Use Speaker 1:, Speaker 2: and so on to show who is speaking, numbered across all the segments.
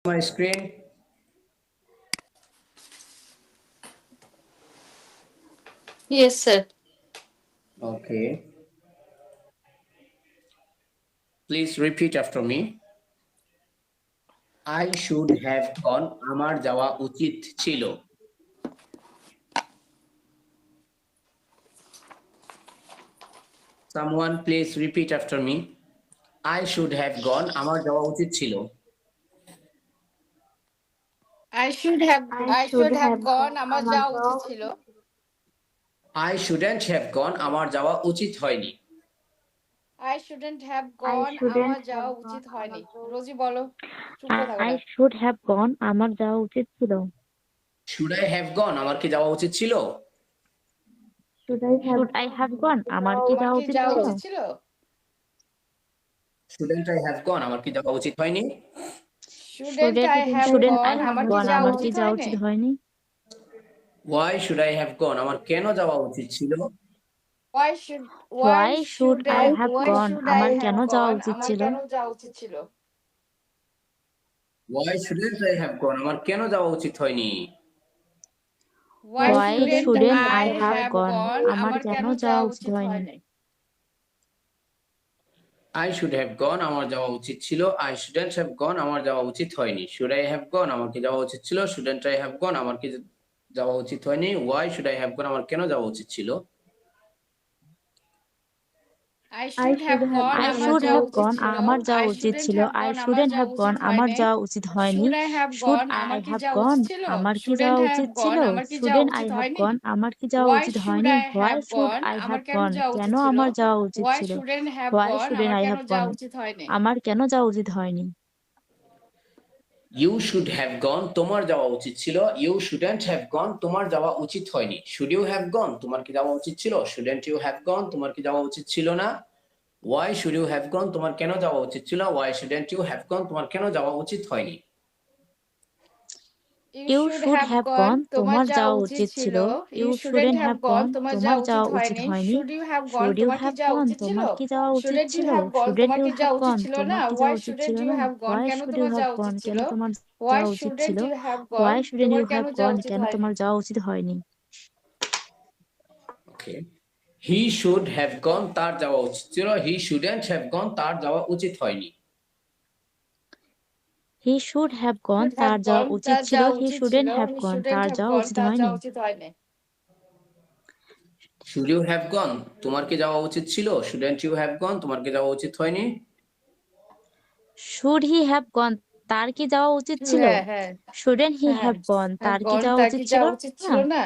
Speaker 1: my screen?
Speaker 2: Yes, sir.
Speaker 1: Okay. Please repeat after me. I should have gone. আমার যাওয়া উচিত ছিল। Someone please repeat after me. I should have gone. আমার যাওয়া উচিত ছিল।
Speaker 2: I should have
Speaker 3: I
Speaker 2: I
Speaker 3: should
Speaker 2: should have
Speaker 3: have
Speaker 2: gone
Speaker 3: gone
Speaker 2: আমার
Speaker 3: আমার
Speaker 2: যাওয়া
Speaker 3: যাওয়া
Speaker 2: উচিত ছিল।
Speaker 3: উচিত ছিল।
Speaker 1: I shouldn't have gone. আমার যাওয়া উচিত হয়নি।
Speaker 2: I shouldn't have
Speaker 3: I
Speaker 2: gone আমার
Speaker 3: shouldn't
Speaker 2: যাওয়া
Speaker 3: have
Speaker 2: উচিত
Speaker 3: gone
Speaker 2: হয়নি।
Speaker 3: আমার যাওয়া
Speaker 2: রোজি বলো, চুপ করে থাকো
Speaker 3: I
Speaker 2: না।
Speaker 3: should have gone আমার যাওয়া উচিত ছিল।
Speaker 1: Should I have gone? আমার কি যাওয়া উচিত ছিল?
Speaker 3: Should I have gone আমার কি
Speaker 2: আমার
Speaker 3: যাওয়া
Speaker 2: কি
Speaker 3: উচিত
Speaker 2: যাওয়া
Speaker 3: ছিল?
Speaker 2: উচিত ছিল?
Speaker 1: Shouldn't I have gone? আমার কি যাওয়া উচিত হয়নি?
Speaker 2: Shouldn't I have
Speaker 3: Shouldn't I
Speaker 2: gone
Speaker 3: have
Speaker 2: আমার কি
Speaker 3: gone
Speaker 2: যাওয়া
Speaker 3: আমার কি
Speaker 2: উচিত
Speaker 3: যাওয়া
Speaker 2: হয়নি?
Speaker 3: উচিত হয়নি?
Speaker 1: Why should I have gone? আমার কেন যাওয়া উচিত ছিল?
Speaker 2: Why should
Speaker 3: Why should I have
Speaker 2: why
Speaker 3: gone
Speaker 2: should I
Speaker 3: আমার
Speaker 2: have
Speaker 3: কেন যাওয়া
Speaker 2: gone
Speaker 3: উচিত
Speaker 2: আমার
Speaker 3: ছিল?
Speaker 2: কেন যাওয়া উচিত ছিল?
Speaker 1: Why shouldn't I have gone? আমার কেন যাওয়া উচিত হয়নি?
Speaker 2: Why
Speaker 3: Why
Speaker 2: shouldn't
Speaker 3: shouldn't
Speaker 2: I
Speaker 3: I have
Speaker 2: have
Speaker 3: gone
Speaker 2: gone
Speaker 3: আমার
Speaker 2: আমার
Speaker 3: কেন
Speaker 2: কেন
Speaker 3: যাওয়া
Speaker 2: যাওয়া
Speaker 3: উচিত
Speaker 2: উচিত
Speaker 3: হয়নি?
Speaker 2: হয়নি?
Speaker 1: I should have gone. আমার যাওয়া উচিত ছিল। I shouldn't have gone. আমার যাওয়া উচিত হয়নি। Should I have gone? আমার কি যাওয়া উচিত ছিল। Shouldn't I have gone? আমার কি যাওয়া উচিত হয়নি। Why should I have gone? আমার কেন যাওয়া উচিত ছিল?
Speaker 2: I should have gone
Speaker 3: I
Speaker 2: আমার
Speaker 3: should
Speaker 2: যাওয়া
Speaker 3: have
Speaker 2: উচিত
Speaker 3: gone
Speaker 2: ছিল।
Speaker 3: আমার যাওয়া
Speaker 2: I
Speaker 3: উচিত
Speaker 2: shouldn't
Speaker 3: ছিল।
Speaker 2: have
Speaker 3: I
Speaker 2: gone আমার
Speaker 3: shouldn't
Speaker 2: যাওয়া
Speaker 3: have
Speaker 2: উচিত
Speaker 3: gone আমার
Speaker 2: হয়নি।
Speaker 3: যাওয়া উচিত হয়নি।
Speaker 2: Should I have
Speaker 3: Should
Speaker 2: gone
Speaker 3: I
Speaker 2: আমার কি
Speaker 3: have
Speaker 2: যাওয়া
Speaker 3: gone
Speaker 2: উচিত ছিল?
Speaker 3: আমার কি
Speaker 2: Shouldn't
Speaker 3: যাওয়া
Speaker 2: have
Speaker 3: উচিত ছিল?
Speaker 2: gone আমার কি যাওয়া
Speaker 3: Shouldn't I
Speaker 2: উচিত
Speaker 3: have
Speaker 2: হয়নি?
Speaker 3: gone আমার কি যাওয়া
Speaker 2: Why
Speaker 3: উচিত
Speaker 2: should
Speaker 3: হয়নি?
Speaker 2: I
Speaker 3: Why
Speaker 2: have
Speaker 3: should
Speaker 2: gone
Speaker 3: I
Speaker 2: আমার
Speaker 3: have
Speaker 2: কেন
Speaker 3: gone
Speaker 2: যাওয়া
Speaker 3: কেন
Speaker 2: উচিত ছিল?
Speaker 3: আমার যাওয়া উচিত
Speaker 2: Why
Speaker 3: ছিল?
Speaker 2: shouldn't have
Speaker 3: Why
Speaker 2: gone
Speaker 3: shouldn't
Speaker 2: আমার
Speaker 3: I
Speaker 2: কেন
Speaker 3: have
Speaker 2: যাওয়া
Speaker 3: gone
Speaker 2: উচিত হয়নি?
Speaker 3: আমার কেন যাওয়া উচিত হয়নি?
Speaker 1: You should have gone. তোমার যাওয়া উচিত ছিল। You shouldn't have gone. তোমার যাওয়া উচিত হয়নি। Should you have gone? তোমার কি যাওয়া উচিত ছিল। Shouldn't you have gone? তোমার কি যাওয়া উচিত ছিল না। Why should you have gone? তোমার কেন যাওয়া উচিত ছিল। Why shouldn't you have gone? তোমার কেন যাওয়া উচিত হয়নি।
Speaker 3: You should have gone
Speaker 2: তোমার
Speaker 3: তোমার
Speaker 2: যাওয়া
Speaker 3: যাওয়া
Speaker 2: উচিত
Speaker 3: উচিত
Speaker 2: ছিল।
Speaker 3: ছিল।
Speaker 2: You
Speaker 3: You
Speaker 2: shouldn't
Speaker 3: shouldn't
Speaker 2: have
Speaker 3: have
Speaker 2: gone
Speaker 3: gone
Speaker 2: তোমার
Speaker 3: তোমার
Speaker 2: যাওয়া উচিত
Speaker 3: যাওয়া উচিত
Speaker 2: হয়নি।
Speaker 3: হয়নি।
Speaker 2: Should you have gone
Speaker 3: Should you
Speaker 2: তোমার কি
Speaker 3: have
Speaker 2: যাওয়া
Speaker 3: gone
Speaker 2: উচিত ছিল?
Speaker 3: তোমার কি যাওয়া উচিত
Speaker 2: Shouldn't you
Speaker 3: ছিল?
Speaker 2: have gone
Speaker 3: Shouldn't
Speaker 2: তোমার
Speaker 3: you
Speaker 2: কি
Speaker 3: have
Speaker 2: যাওয়া উচিত
Speaker 3: gone
Speaker 2: ছিল না?
Speaker 3: তোমার কি
Speaker 2: Why
Speaker 3: যাওয়া উচিত ছিল
Speaker 2: shouldn't you
Speaker 3: না?
Speaker 2: have gone
Speaker 3: Why
Speaker 2: কেন
Speaker 3: should you
Speaker 2: তোমার
Speaker 3: have
Speaker 2: যাওয়া উচিত
Speaker 3: gone
Speaker 2: ছিল?
Speaker 3: কেন তোমার
Speaker 2: Why
Speaker 3: যাওয়া উচিত
Speaker 2: shouldn't
Speaker 3: ছিল?
Speaker 2: you have
Speaker 3: Why
Speaker 2: gone
Speaker 3: shouldn't
Speaker 2: তোমার
Speaker 3: you
Speaker 2: কেন
Speaker 3: have
Speaker 2: যাওয়া
Speaker 3: gone
Speaker 2: উচিত
Speaker 3: কেন
Speaker 2: হয়নি?
Speaker 3: তোমার যাওয়া উচিত হয়নি?
Speaker 1: Okay. He should have gone. তার যাওয়া উচিত ছিল। He shouldn't have gone. তার যাওয়া উচিত হয়নি।
Speaker 3: He should have gone
Speaker 2: Should
Speaker 3: তার
Speaker 2: have
Speaker 3: যাওয়া
Speaker 2: gone
Speaker 3: উচিত
Speaker 2: তার
Speaker 3: ছিল।
Speaker 2: যাওয়া
Speaker 3: He
Speaker 2: উচিত ছিল।
Speaker 3: shouldn't have
Speaker 2: He
Speaker 3: gone
Speaker 2: shouldn't
Speaker 3: তার
Speaker 2: have
Speaker 3: যাওয়া
Speaker 2: gone
Speaker 3: উচিত
Speaker 2: তার
Speaker 3: হয়নি।
Speaker 2: যাওয়া উচিত হয়নি।
Speaker 1: Should you have gone? তোমার কি যাওয়া উচিত ছিল। Shouldn't you have gone? তোমার কি যাওয়া উচিত হয়নি।
Speaker 3: Should he have gone তার কি যাওয়া উচিত ছিল?
Speaker 2: হ্যাঁ হ্যাঁ
Speaker 3: Shouldn't he
Speaker 2: হ্যাঁ
Speaker 3: have gone
Speaker 2: have
Speaker 3: তার কি
Speaker 2: gone
Speaker 3: যাওয়া
Speaker 2: তার
Speaker 3: উচিত
Speaker 2: কি
Speaker 3: ছিল
Speaker 2: যাওয়া উচিত
Speaker 3: না?
Speaker 2: ছিল না?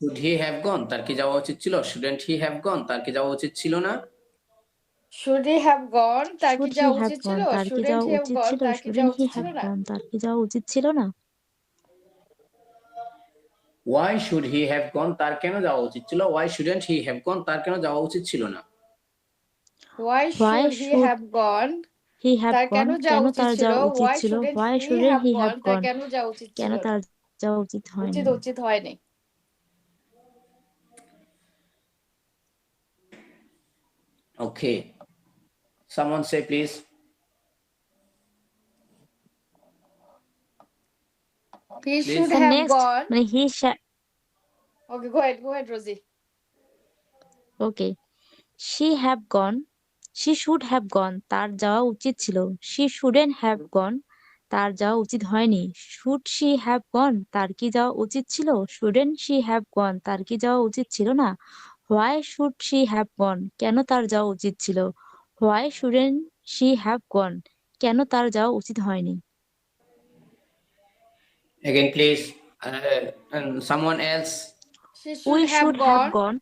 Speaker 1: Should he have gone? তার কি যাওয়া উচিত ছিল। Shouldn't he have gone? তার কি যাওয়া উচিত ছিল না।
Speaker 2: Should he have gone তার কি
Speaker 3: Should he
Speaker 2: যাওয়া
Speaker 3: have
Speaker 2: উচিত ছিল?
Speaker 3: gone তার কি
Speaker 2: Shouldn't
Speaker 3: যাওয়া
Speaker 2: he have
Speaker 3: উচিত
Speaker 2: gone
Speaker 3: ছিল?
Speaker 2: তার কি যাওয়া
Speaker 3: Shouldn't he
Speaker 2: উচিত ছিল
Speaker 3: have
Speaker 2: না?
Speaker 3: gone তার কি যাওয়া উচিত ছিল না?
Speaker 1: Why should he have gone? তার কেন যাওয়া উচিত ছিল। Why shouldn't he have gone? তার কেন যাওয়া উচিত ছিল না।
Speaker 2: Why
Speaker 3: Why
Speaker 2: should he
Speaker 3: should
Speaker 2: have gone
Speaker 3: he have
Speaker 2: তার কেন
Speaker 3: gone
Speaker 2: যাওয়া
Speaker 3: কেন
Speaker 2: উচিত
Speaker 3: তার
Speaker 2: ছিল?
Speaker 3: যাওয়া উচিত
Speaker 2: Why
Speaker 3: ছিল?
Speaker 2: shouldn't
Speaker 3: Why
Speaker 2: he
Speaker 3: shouldn't
Speaker 2: have
Speaker 3: he
Speaker 2: gone
Speaker 3: have
Speaker 2: তার
Speaker 3: gone
Speaker 2: কেন যাওয়া উচিত
Speaker 3: কেন
Speaker 2: ছিল?
Speaker 3: তার যাওয়া উচিত হয়নি?
Speaker 2: উচিত হয়নি।
Speaker 1: Okay. Someone say please.
Speaker 2: He
Speaker 1: Please.
Speaker 2: should
Speaker 3: The
Speaker 2: have
Speaker 3: next
Speaker 2: gone.
Speaker 3: মানে
Speaker 2: Okay, go ahead, Rosie.
Speaker 3: okay. She have gone she should have gone তার যাওয়া উচিত ছিল। She shouldn't have gone তার যাওয়া উচিত হয়নি। Should she have gone তার কি যাওয়া উচিত ছিল। Shouldn't she have gone তার কি যাওয়া উচিত ছিল না। Why should she have gone কেন তার যাওয়া উচিত ছিল। Why shouldn't she have gone কেন তার যাওয়া উচিত হয়নি।
Speaker 1: Again please. And someone else.
Speaker 2: She
Speaker 3: We
Speaker 2: should have
Speaker 3: should have
Speaker 2: gone.
Speaker 3: gone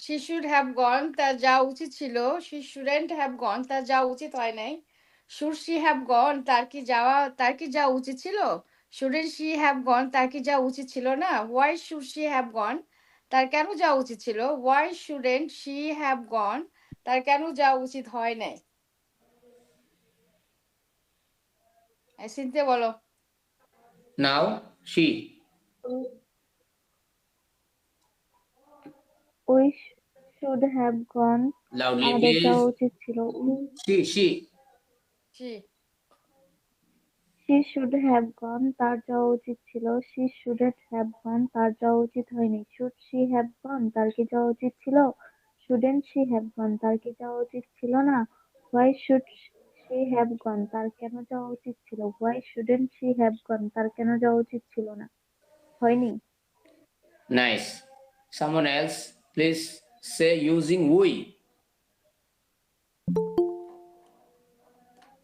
Speaker 2: She should have gone তার যাওয়া উচিত ছিল। She shouldn't have gone তার যাওয়া উচিত হয় নাই। Should she have gone তার কি যাওয়া উচিত ছিল। Shouldn't she have gone তার কি যাওয়া উচিত ছিল না। Why should she have gone তার কেন যাওয়া উচিত ছিল। Why shouldn't she have gone তার কেন যাওয়া উচিত হয় নাই। চিনতে বলো।
Speaker 1: Now she.
Speaker 3: We should have gone
Speaker 1: Loudly
Speaker 3: আমাদের
Speaker 1: please.
Speaker 3: যাওয়া উচিত ছিল।
Speaker 1: She.
Speaker 2: She
Speaker 3: She should have gone, তার যাওয়া উচিত ছিল। She shouldn't have gone, তার যাওয়া উচিত হয়নি। Should she have gone, তার কি যাওয়া উচিত ছিল? Shouldn't she have gone, তার কি যাওয়া উচিত ছিল না? Why should she have gone, তার কেন যাওয়া উচিত ছিল? Why shouldn't she have gone, তার কেন যাওয়া উচিত ছিল না? হয়নি?
Speaker 1: Nice. Someone else, please say using we.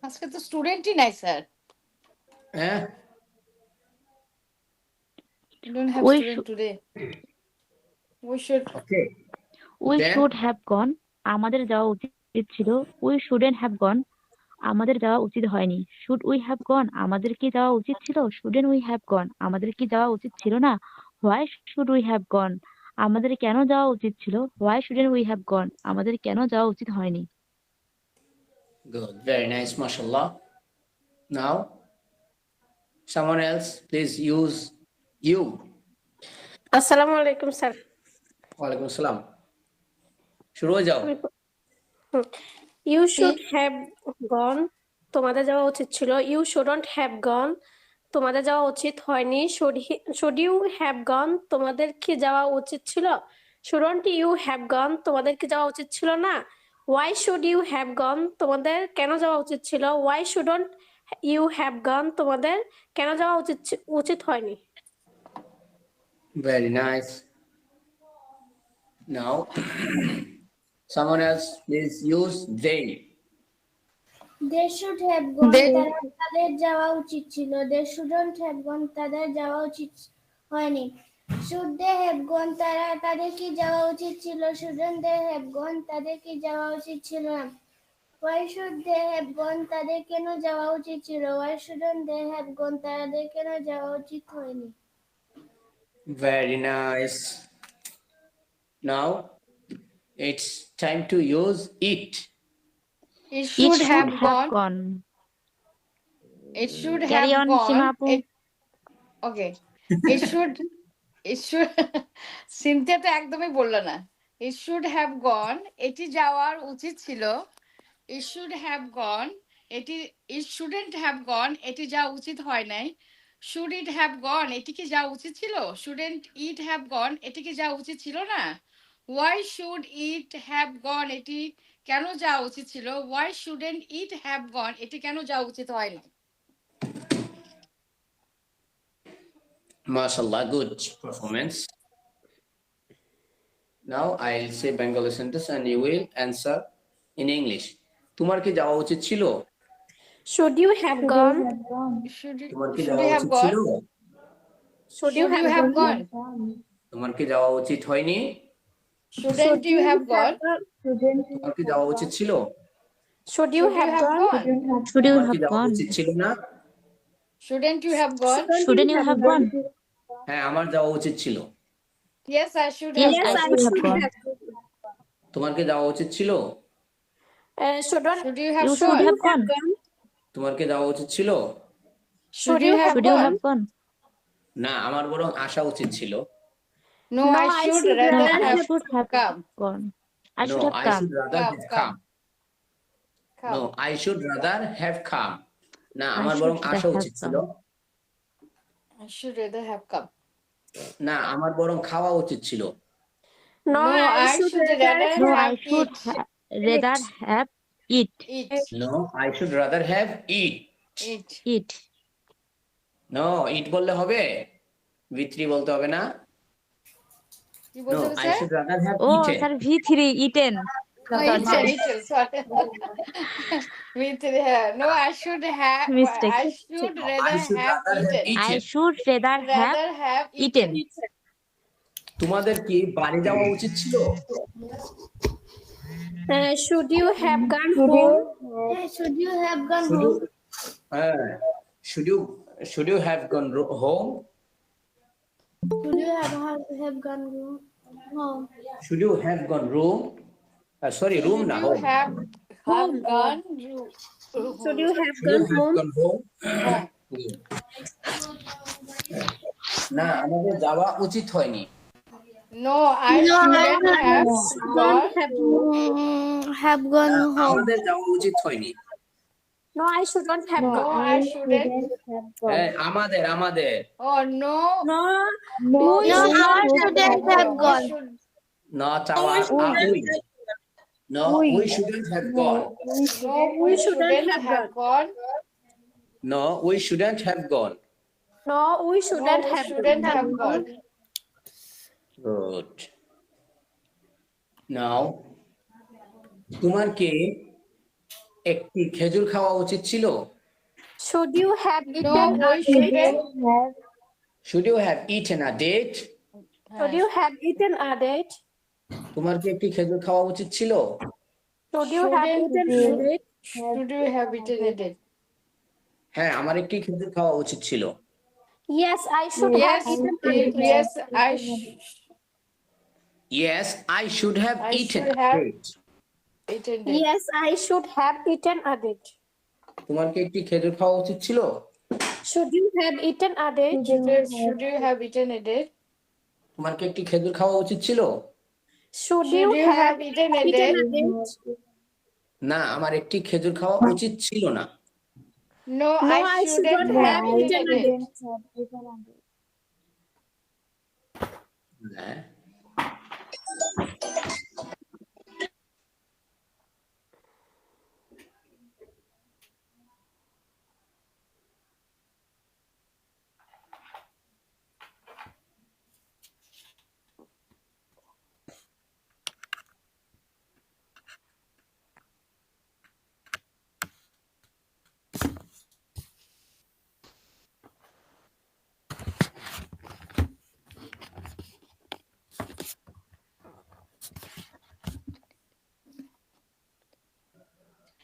Speaker 2: আজকে তো স্টুডেন্টই নাই sir.
Speaker 1: Eh?
Speaker 2: We don't have
Speaker 3: We
Speaker 2: student today. We should.
Speaker 1: Okay.
Speaker 3: We
Speaker 1: Then
Speaker 3: should have gone, আমাদের যাওয়া উচিত ছিল। We shouldn't have gone, আমাদের যাওয়া উচিত হয়নি। Should we have gone, আমাদের কি যাওয়া উচিত ছিল? Shouldn't we have gone, আমাদের কি যাওয়া উচিত ছিল না? Why should we have gone, আমাদের কেন যাওয়া উচিত ছিল? Why shouldn't we have gone, আমাদের কেন যাওয়া উচিত হয়নি?
Speaker 1: good. Very nice, mashallah. Now, someone else, please use you.
Speaker 4: আসসালামু আলাইকুম স্যার।
Speaker 1: ওয়ালাইকুম আসসালাম। শুরু হয়ে যাও।
Speaker 4: ইউ শুড হ্যাভ গন, তোমাদের যাওয়া উচিত ছিল। ইউ শুডন্ট হ্যাভ গন, তোমাদের যাওয়া উচিত হয়নি। শুড ইউ হ্যাভ গন, তোমাদের কি যাওয়া উচিত ছিল? শুডন্ট ইউ হ্যাভ গন, তোমাদের কি যাওয়া উচিত ছিল না? Why should you have gone, তোমাদের কেন যাওয়া উচিত ছিল? Why shouldn't you have gone, তোমাদের কেন যাওয়া উচিত হয়নি?
Speaker 1: Very nice. Now, someone else, please use they.
Speaker 5: They should have gone,
Speaker 2: They-
Speaker 5: তাদের যাওয়া উচিত ছিল। They shouldn't have gone, তাদের যাওয়া উচিত হয়নি। Should they have gone, তাদের কি যাওয়া উচিত ছিল? Shouldn't they have gone, তাদের কি যাওয়া উচিত ছিল না? Why should they have gone, তাদের কেন যাওয়া উচিত ছিল? Why shouldn't they have gone, তাদের কেন যাওয়া উচিত হয়নি?
Speaker 1: Very nice. Now, it's time to use it.
Speaker 2: It
Speaker 3: It
Speaker 2: should have gone.
Speaker 3: gone.
Speaker 2: It should
Speaker 3: Carry
Speaker 2: have
Speaker 3: on,
Speaker 2: gone.
Speaker 3: Sima Apu.
Speaker 2: Okay. It should. It should. Cynthia তো একদমই বললো না। It should have gone. এটি যাওয়ার উচিত ছিল। It should have gone. It shouldn't have gone. এটি যাওয়া উচিত হয় নাই। Should it have gone, এটি কি যাওয়া উচিত ছিল? Shouldn't it have gone, এটি কি যাওয়া উচিত ছিল না? Why should it have gone, এটি কেন যাওয়া উচিত ছিল? Why shouldn't it have gone, এটি কেন যাওয়া উচিত হয় না?
Speaker 1: MashaAllah, good performance. Now I'll say Bengali sentence and you will answer in English. তোমার কি যাওয়া উচিত ছিল?
Speaker 4: শুড ইউ হ্যাভ গন,
Speaker 1: তোমার কি
Speaker 2: Should
Speaker 1: যাওয়া
Speaker 2: you have
Speaker 1: উচিত ছিল?
Speaker 2: gone?
Speaker 4: Should you
Speaker 2: Should you have gone?
Speaker 1: তোমার কি যাওয়া উচিত হয়নি?
Speaker 2: Shouldn't you have gone?
Speaker 1: তোমার কি যাওয়া উচিত ছিল?
Speaker 4: Should you
Speaker 2: Should you
Speaker 4: have
Speaker 2: have
Speaker 4: gone,
Speaker 2: gone?
Speaker 3: Should you
Speaker 1: তোমার কি
Speaker 3: have
Speaker 1: যাওয়া
Speaker 3: gone?
Speaker 1: উচিত ছিল না?
Speaker 2: Shouldn't you have gone?
Speaker 3: Shouldn't you have gone?
Speaker 1: হ্যাঁ, আমার যাওয়া উচিত ছিল।
Speaker 2: Yes, I should
Speaker 3: Yes,
Speaker 2: have
Speaker 3: I
Speaker 2: gone.
Speaker 3: should have gone.
Speaker 1: তোমার কি যাওয়া উচিত ছিল?
Speaker 4: Shouldn't
Speaker 2: Should you have
Speaker 3: You should
Speaker 2: gone?
Speaker 3: have gone.
Speaker 1: তোমার কি যাওয়া উচিত ছিল?
Speaker 2: Should you have
Speaker 3: Should you
Speaker 2: gone?
Speaker 3: have gone?
Speaker 1: না, আমার বরং আসা উচিত ছিল।
Speaker 2: No,
Speaker 4: No,
Speaker 2: I
Speaker 4: I
Speaker 2: should
Speaker 4: should
Speaker 3: No,
Speaker 2: rather
Speaker 3: I
Speaker 2: have
Speaker 3: should have
Speaker 2: come.
Speaker 3: gone. I
Speaker 1: No,
Speaker 3: should have
Speaker 1: I
Speaker 3: come.
Speaker 1: should rather have come.
Speaker 2: Come.
Speaker 1: No, I should rather have come. না,
Speaker 3: I
Speaker 1: আমার
Speaker 3: should
Speaker 1: বরং
Speaker 3: rather
Speaker 1: আসা
Speaker 3: have
Speaker 1: উচিত ছিল।
Speaker 3: come.
Speaker 2: I should rather have come.
Speaker 1: না, আমার বরং খাওয়া উচিত ছিল।
Speaker 4: No, I should rather
Speaker 3: No, I
Speaker 4: have
Speaker 3: should rather have eat.
Speaker 1: No, I should rather have eat.
Speaker 3: Eat.
Speaker 1: No, eat বললে হবে? V3 বলতে হবে না?
Speaker 2: কি
Speaker 1: No,
Speaker 2: বলতে হবে
Speaker 1: I
Speaker 2: sir?
Speaker 1: should rather have
Speaker 3: Oh,
Speaker 1: eaten.
Speaker 3: sir, V3, eaten.
Speaker 2: Sorry. With no, I should have.
Speaker 3: Mistake.
Speaker 2: I should
Speaker 1: No,
Speaker 2: rather
Speaker 1: I should
Speaker 2: have
Speaker 1: rather have
Speaker 2: eaten.
Speaker 3: I
Speaker 1: eaten.
Speaker 3: should rather have
Speaker 2: Rather have
Speaker 3: eaten.
Speaker 1: তোমাদের কি বাড়ি যাওয়া উচিত ছিল?
Speaker 4: Should you have gone home,
Speaker 5: Should you have gone
Speaker 1: Should
Speaker 5: home?
Speaker 1: you, should you have gone home?
Speaker 5: Should you have gone home?
Speaker 1: Should you have gone room? Sorry, room na
Speaker 2: You
Speaker 1: home.
Speaker 2: have gone. You.
Speaker 4: Should you have
Speaker 1: Should
Speaker 4: gone
Speaker 1: you have
Speaker 4: home,
Speaker 1: gone home? না, আমাদের যাওয়া উচিত হয়নি।
Speaker 2: No, I shouldn't have gone.
Speaker 5: Have gone
Speaker 1: না,
Speaker 5: home.
Speaker 1: আমাদের যাওয়া উচিত হয়নি।
Speaker 4: No, I shouldn't have
Speaker 2: No,
Speaker 4: gone.
Speaker 2: I shouldn't.
Speaker 1: হ্যাঁ, আমাদের
Speaker 2: Oh no.
Speaker 4: No,
Speaker 5: No,
Speaker 4: we
Speaker 5: I
Speaker 4: shouldn't
Speaker 5: shouldn't have
Speaker 2: We
Speaker 5: gone.
Speaker 2: should.
Speaker 1: না চাওয়া we No, we shouldn't have gone.
Speaker 2: No, we shouldn't have gone.
Speaker 1: No, we shouldn't have gone.
Speaker 4: No, we
Speaker 2: No,
Speaker 4: shouldn't
Speaker 2: we
Speaker 4: have
Speaker 2: shouldn't have gone.
Speaker 1: Good. Now, তোমার কি একটি খেজুর খাওয়া উচিত ছিল?
Speaker 4: Should you have
Speaker 2: No,
Speaker 4: eaten a
Speaker 2: we shouldn't.
Speaker 4: date?
Speaker 1: Should you have eaten a date?
Speaker 4: Should you have eaten a date?
Speaker 1: তোমার কি একটি খেজুর খাওয়া উচিত ছিল?
Speaker 4: Should you have
Speaker 2: Shouldn't
Speaker 4: eaten a date?
Speaker 2: Should you have eaten it?
Speaker 1: হ্যাঁ, আমার একটি খেজুর খাওয়া উচিত ছিল।
Speaker 4: Yes, I should have
Speaker 2: Yes,
Speaker 4: eaten a date.
Speaker 2: yes,
Speaker 1: Yes, I should have
Speaker 2: I
Speaker 1: eaten
Speaker 2: should
Speaker 1: a
Speaker 2: have
Speaker 1: date.
Speaker 2: eaten it.
Speaker 4: Yes, I should have eaten a date.
Speaker 1: তোমার কি একটি খেজুর খাওয়া উচিত ছিল?
Speaker 4: Should you have eaten a date?
Speaker 2: Should you have eaten it?
Speaker 1: তোমার কি একটি খেজুর খাওয়া উচিত ছিল?
Speaker 4: Should
Speaker 2: Should
Speaker 4: you
Speaker 2: you
Speaker 4: have
Speaker 2: have eaten
Speaker 4: eaten a
Speaker 2: it?
Speaker 4: date?
Speaker 1: না, আমার একটি খেজুর খাওয়া উচিত ছিল না।
Speaker 2: No,
Speaker 4: No,
Speaker 2: I
Speaker 4: I
Speaker 2: shouldn't
Speaker 4: shouldn't
Speaker 2: have
Speaker 4: have
Speaker 2: eaten
Speaker 4: eaten a
Speaker 2: it.
Speaker 1: হ্যাঁ।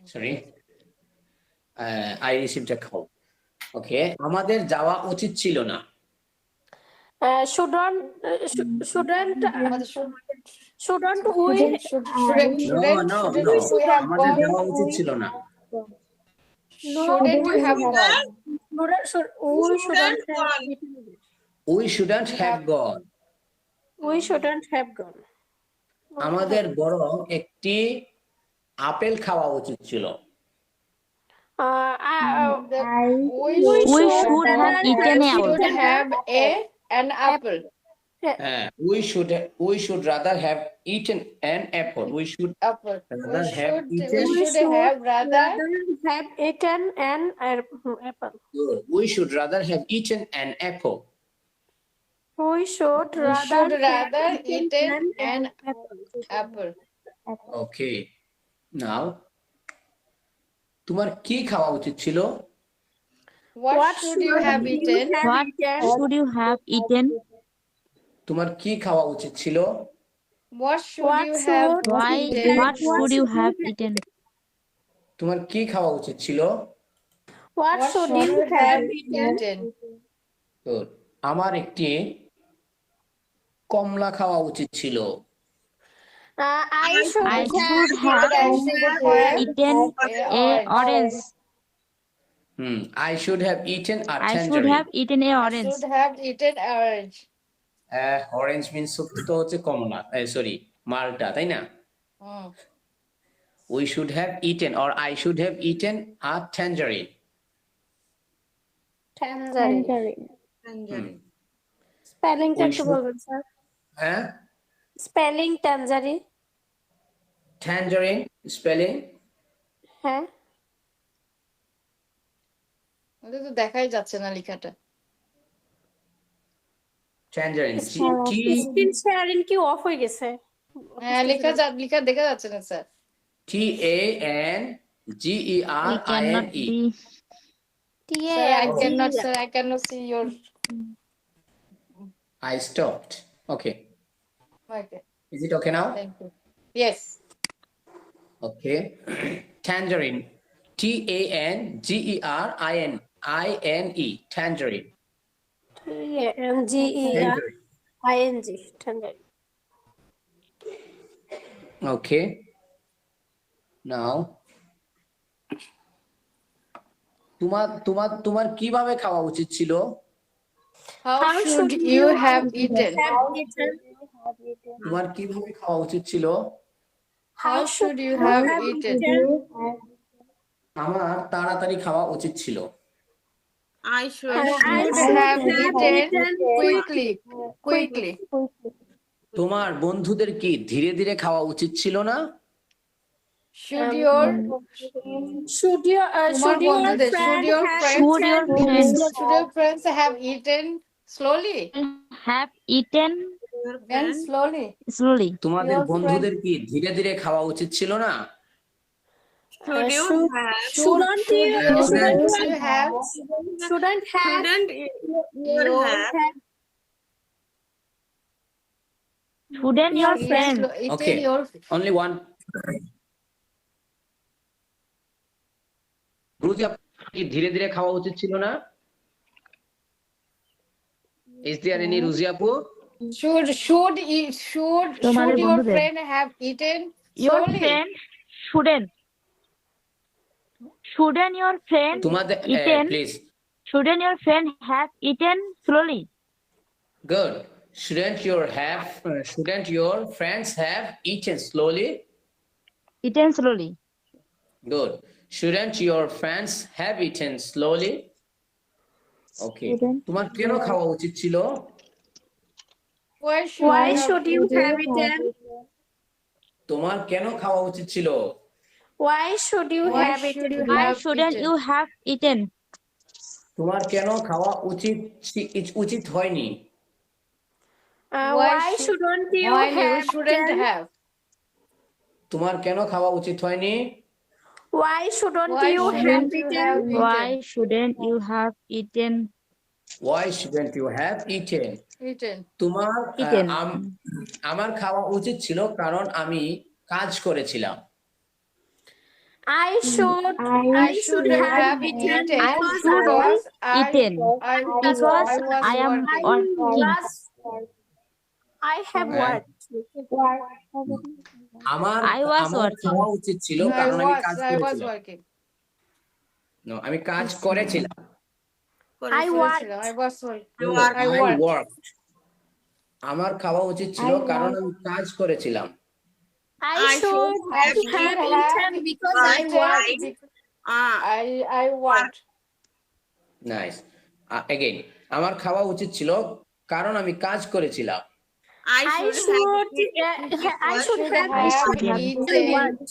Speaker 1: Sorry, I received a call. Okay, আমাদের যাওয়া উচিত ছিল না।
Speaker 4: Shouldn't we
Speaker 2: Shouldn't
Speaker 1: No,
Speaker 2: shouldn't
Speaker 1: no,
Speaker 2: shouldn't
Speaker 1: no,
Speaker 2: we have
Speaker 1: আমাদের
Speaker 2: gone?
Speaker 1: যাওয়া উচিত ছিল না।
Speaker 2: Shouldn't you have gone?
Speaker 4: we shouldn't have eaten a date.
Speaker 1: We shouldn't have gone.
Speaker 4: We shouldn't have gone.
Speaker 1: আমাদের বরং একটি আপেল খাওয়া উচিত ছিল।
Speaker 2: We
Speaker 3: We should have eaten an
Speaker 2: should
Speaker 3: apple.
Speaker 2: have an apple.
Speaker 1: হ্যাঁ, we should rather have eaten an apple. We should
Speaker 2: Apple.
Speaker 1: rather
Speaker 2: We
Speaker 1: have
Speaker 2: should
Speaker 1: eaten.
Speaker 2: have rather
Speaker 4: have eaten an apple.
Speaker 1: Good. We should rather have eaten an apple.
Speaker 4: We should rather
Speaker 2: eaten an
Speaker 4: apple.
Speaker 2: apple.
Speaker 1: Okay. Now, তোমার কি খাওয়া উচিত ছিল?
Speaker 2: What should you have eaten?
Speaker 3: What should you have eaten?
Speaker 1: তোমার কি খাওয়া উচিত ছিল?
Speaker 2: What should
Speaker 4: What
Speaker 2: you have
Speaker 3: Why?
Speaker 2: eaten?
Speaker 3: What should you have eaten?
Speaker 1: তোমার কি খাওয়া উচিত ছিল?
Speaker 4: What
Speaker 2: What
Speaker 4: should
Speaker 2: should
Speaker 4: you
Speaker 2: you
Speaker 4: have
Speaker 2: have
Speaker 4: eaten?
Speaker 2: eaten?
Speaker 1: Good. আমার একটি কমলা খাওয়া উচিত ছিল।
Speaker 4: I should
Speaker 3: I
Speaker 4: have
Speaker 3: should have eaten a orange.
Speaker 1: I should have eaten a
Speaker 3: I should
Speaker 1: tangerine.
Speaker 3: have eaten a
Speaker 2: I
Speaker 3: orange.
Speaker 2: should have eaten orange.
Speaker 1: Orange means তো হচ্ছে কমলা, sorry, মালটা, তাই না?
Speaker 2: Hmm.
Speaker 1: We should have eaten or I should have eaten a tangerine.
Speaker 4: tangerine. Spelling টা
Speaker 1: We
Speaker 4: একটু
Speaker 1: should-
Speaker 4: বলবেন sir?
Speaker 1: হ্যাঁ?
Speaker 4: Spelling tangerine.
Speaker 1: Tangerine spelling
Speaker 4: হ্যাঁ।
Speaker 2: এটা তো দেখাই যাচ্ছে না লেখাটা।
Speaker 1: tangerine
Speaker 4: স্ক্রিন শেয়ারিং কি অফ হয়ে গেছে?
Speaker 2: হ্যাঁ লেখা দেখা যাচ্ছে না sir.
Speaker 1: TANGERINE.
Speaker 3: It cannot be.
Speaker 2: Sir, I cannot see your.
Speaker 1: I stopped. Okay.
Speaker 2: Okay,
Speaker 1: Is it okay now?
Speaker 2: thank you. Yes.
Speaker 1: Okay. Tangerine. TANGERINE. Tangerine.
Speaker 4: TANGERING. Tangerine.
Speaker 1: Okay. Now, তোমার কিভাবে খাওয়া উচিত ছিল?
Speaker 2: How should you have eaten?
Speaker 1: তোমার কিভাবে খাওয়া উচিত ছিল?
Speaker 2: How should you have eaten?
Speaker 1: আমার তাড়াতাড়ি খাওয়া উচিত ছিল।
Speaker 6: I should
Speaker 2: I
Speaker 4: I
Speaker 2: should
Speaker 4: should
Speaker 2: have
Speaker 4: have
Speaker 2: eaten
Speaker 4: eaten
Speaker 2: quickly.
Speaker 1: তোমার বন্ধুদের কি ধীরে ধীরে খাওয়া উচিত ছিল না?
Speaker 2: Should your
Speaker 4: Should
Speaker 2: তোমার বন্ধুদের
Speaker 4: friend
Speaker 2: should your
Speaker 4: have
Speaker 2: friends
Speaker 3: Should your friends
Speaker 2: have eaten slowly
Speaker 3: have eaten
Speaker 6: your
Speaker 2: and
Speaker 6: friend
Speaker 2: slowly?
Speaker 3: slowly?
Speaker 1: তোমাদের
Speaker 2: Your
Speaker 1: বন্ধুদের কি ধীরে ধীরে খাওয়া উচিত ছিল না?
Speaker 6: should you
Speaker 4: should-
Speaker 6: have
Speaker 4: shouldn't you
Speaker 2: have
Speaker 4: shouldn't have
Speaker 6: shouldn't you have
Speaker 3: Shouldn't your friend
Speaker 2: eaten
Speaker 1: Okay.
Speaker 2: your
Speaker 1: Only one. রুজি আপু কি ধীরে ধীরে খাওয়া উচিত ছিল না? Is there any রুজি আপু?
Speaker 2: should
Speaker 3: তোমাদের
Speaker 2: your
Speaker 3: বন্ধুদের।
Speaker 2: friend have eaten
Speaker 3: your
Speaker 2: slowly?
Speaker 3: friend shouldn't your friend
Speaker 1: তোমাদের
Speaker 3: eaten
Speaker 1: please
Speaker 3: shouldn't your friend have eaten slowly?
Speaker 1: good. Shouldn't your friends have eaten slowly?
Speaker 3: Eaten slowly.
Speaker 1: Good. Shouldn't your friends have eaten slowly? Okay.
Speaker 3: Shouldn't
Speaker 1: তোমার কেন খাওয়া উচিত ছিল?
Speaker 2: Why
Speaker 4: why
Speaker 2: have
Speaker 4: should you have eaten
Speaker 1: তোমার কেন খাওয়া উচিত ছিল?
Speaker 4: why should you
Speaker 2: Why
Speaker 4: have
Speaker 2: should
Speaker 4: eaten
Speaker 2: you
Speaker 3: Why
Speaker 2: have
Speaker 3: shouldn't
Speaker 2: eaten?
Speaker 3: you have eaten?
Speaker 1: তোমার কেন খাওয়া উচিত হয়নি?
Speaker 4: why shouldn't you
Speaker 2: Why you
Speaker 4: have
Speaker 2: shouldn't
Speaker 4: eaten?
Speaker 2: have?
Speaker 1: তোমার কেন খাওয়া উচিত হয়নি?
Speaker 4: why shouldn't
Speaker 2: Why
Speaker 4: you
Speaker 2: shouldn't
Speaker 4: have
Speaker 2: you
Speaker 4: eaten
Speaker 2: have
Speaker 3: Why shouldn't you have eaten?
Speaker 1: Why shouldn't you have eaten?
Speaker 2: eaten?
Speaker 1: তোমার
Speaker 3: Eaten.
Speaker 1: আমার খাওয়া উচিত ছিল কারণ আমি কাজ করেছিলাম।
Speaker 4: I should have eaten
Speaker 3: I
Speaker 4: because
Speaker 3: should
Speaker 2: because
Speaker 3: eaten because I am working.
Speaker 4: I have
Speaker 1: হ্যাঁ।
Speaker 4: worked.
Speaker 1: আমার
Speaker 3: I was
Speaker 1: আমার
Speaker 3: working.
Speaker 1: খাওয়া উচিত ছিল কারণ আমি কাজ
Speaker 2: I was
Speaker 1: করেছিলাম।
Speaker 2: working.
Speaker 1: No, আমি কাজ করেছিলাম।
Speaker 4: I worked.
Speaker 2: I was working.
Speaker 6: You
Speaker 1: No,
Speaker 6: are
Speaker 2: I
Speaker 1: I
Speaker 2: worked.
Speaker 1: worked. আমার খাওয়া উচিত ছিল কারণ আমি কাজ করেছিলাম।
Speaker 4: I
Speaker 6: I
Speaker 4: should
Speaker 6: should
Speaker 4: have
Speaker 6: have
Speaker 4: eaten because I worked.
Speaker 2: I worked.
Speaker 1: Nice. Again, আমার খাওয়া উচিত ছিল কারণ আমি কাজ করেছিলাম।
Speaker 6: I
Speaker 4: I
Speaker 6: should
Speaker 4: should
Speaker 6: have
Speaker 4: I should
Speaker 2: should
Speaker 4: have
Speaker 2: have
Speaker 4: eaten
Speaker 2: eaten.
Speaker 4: worked.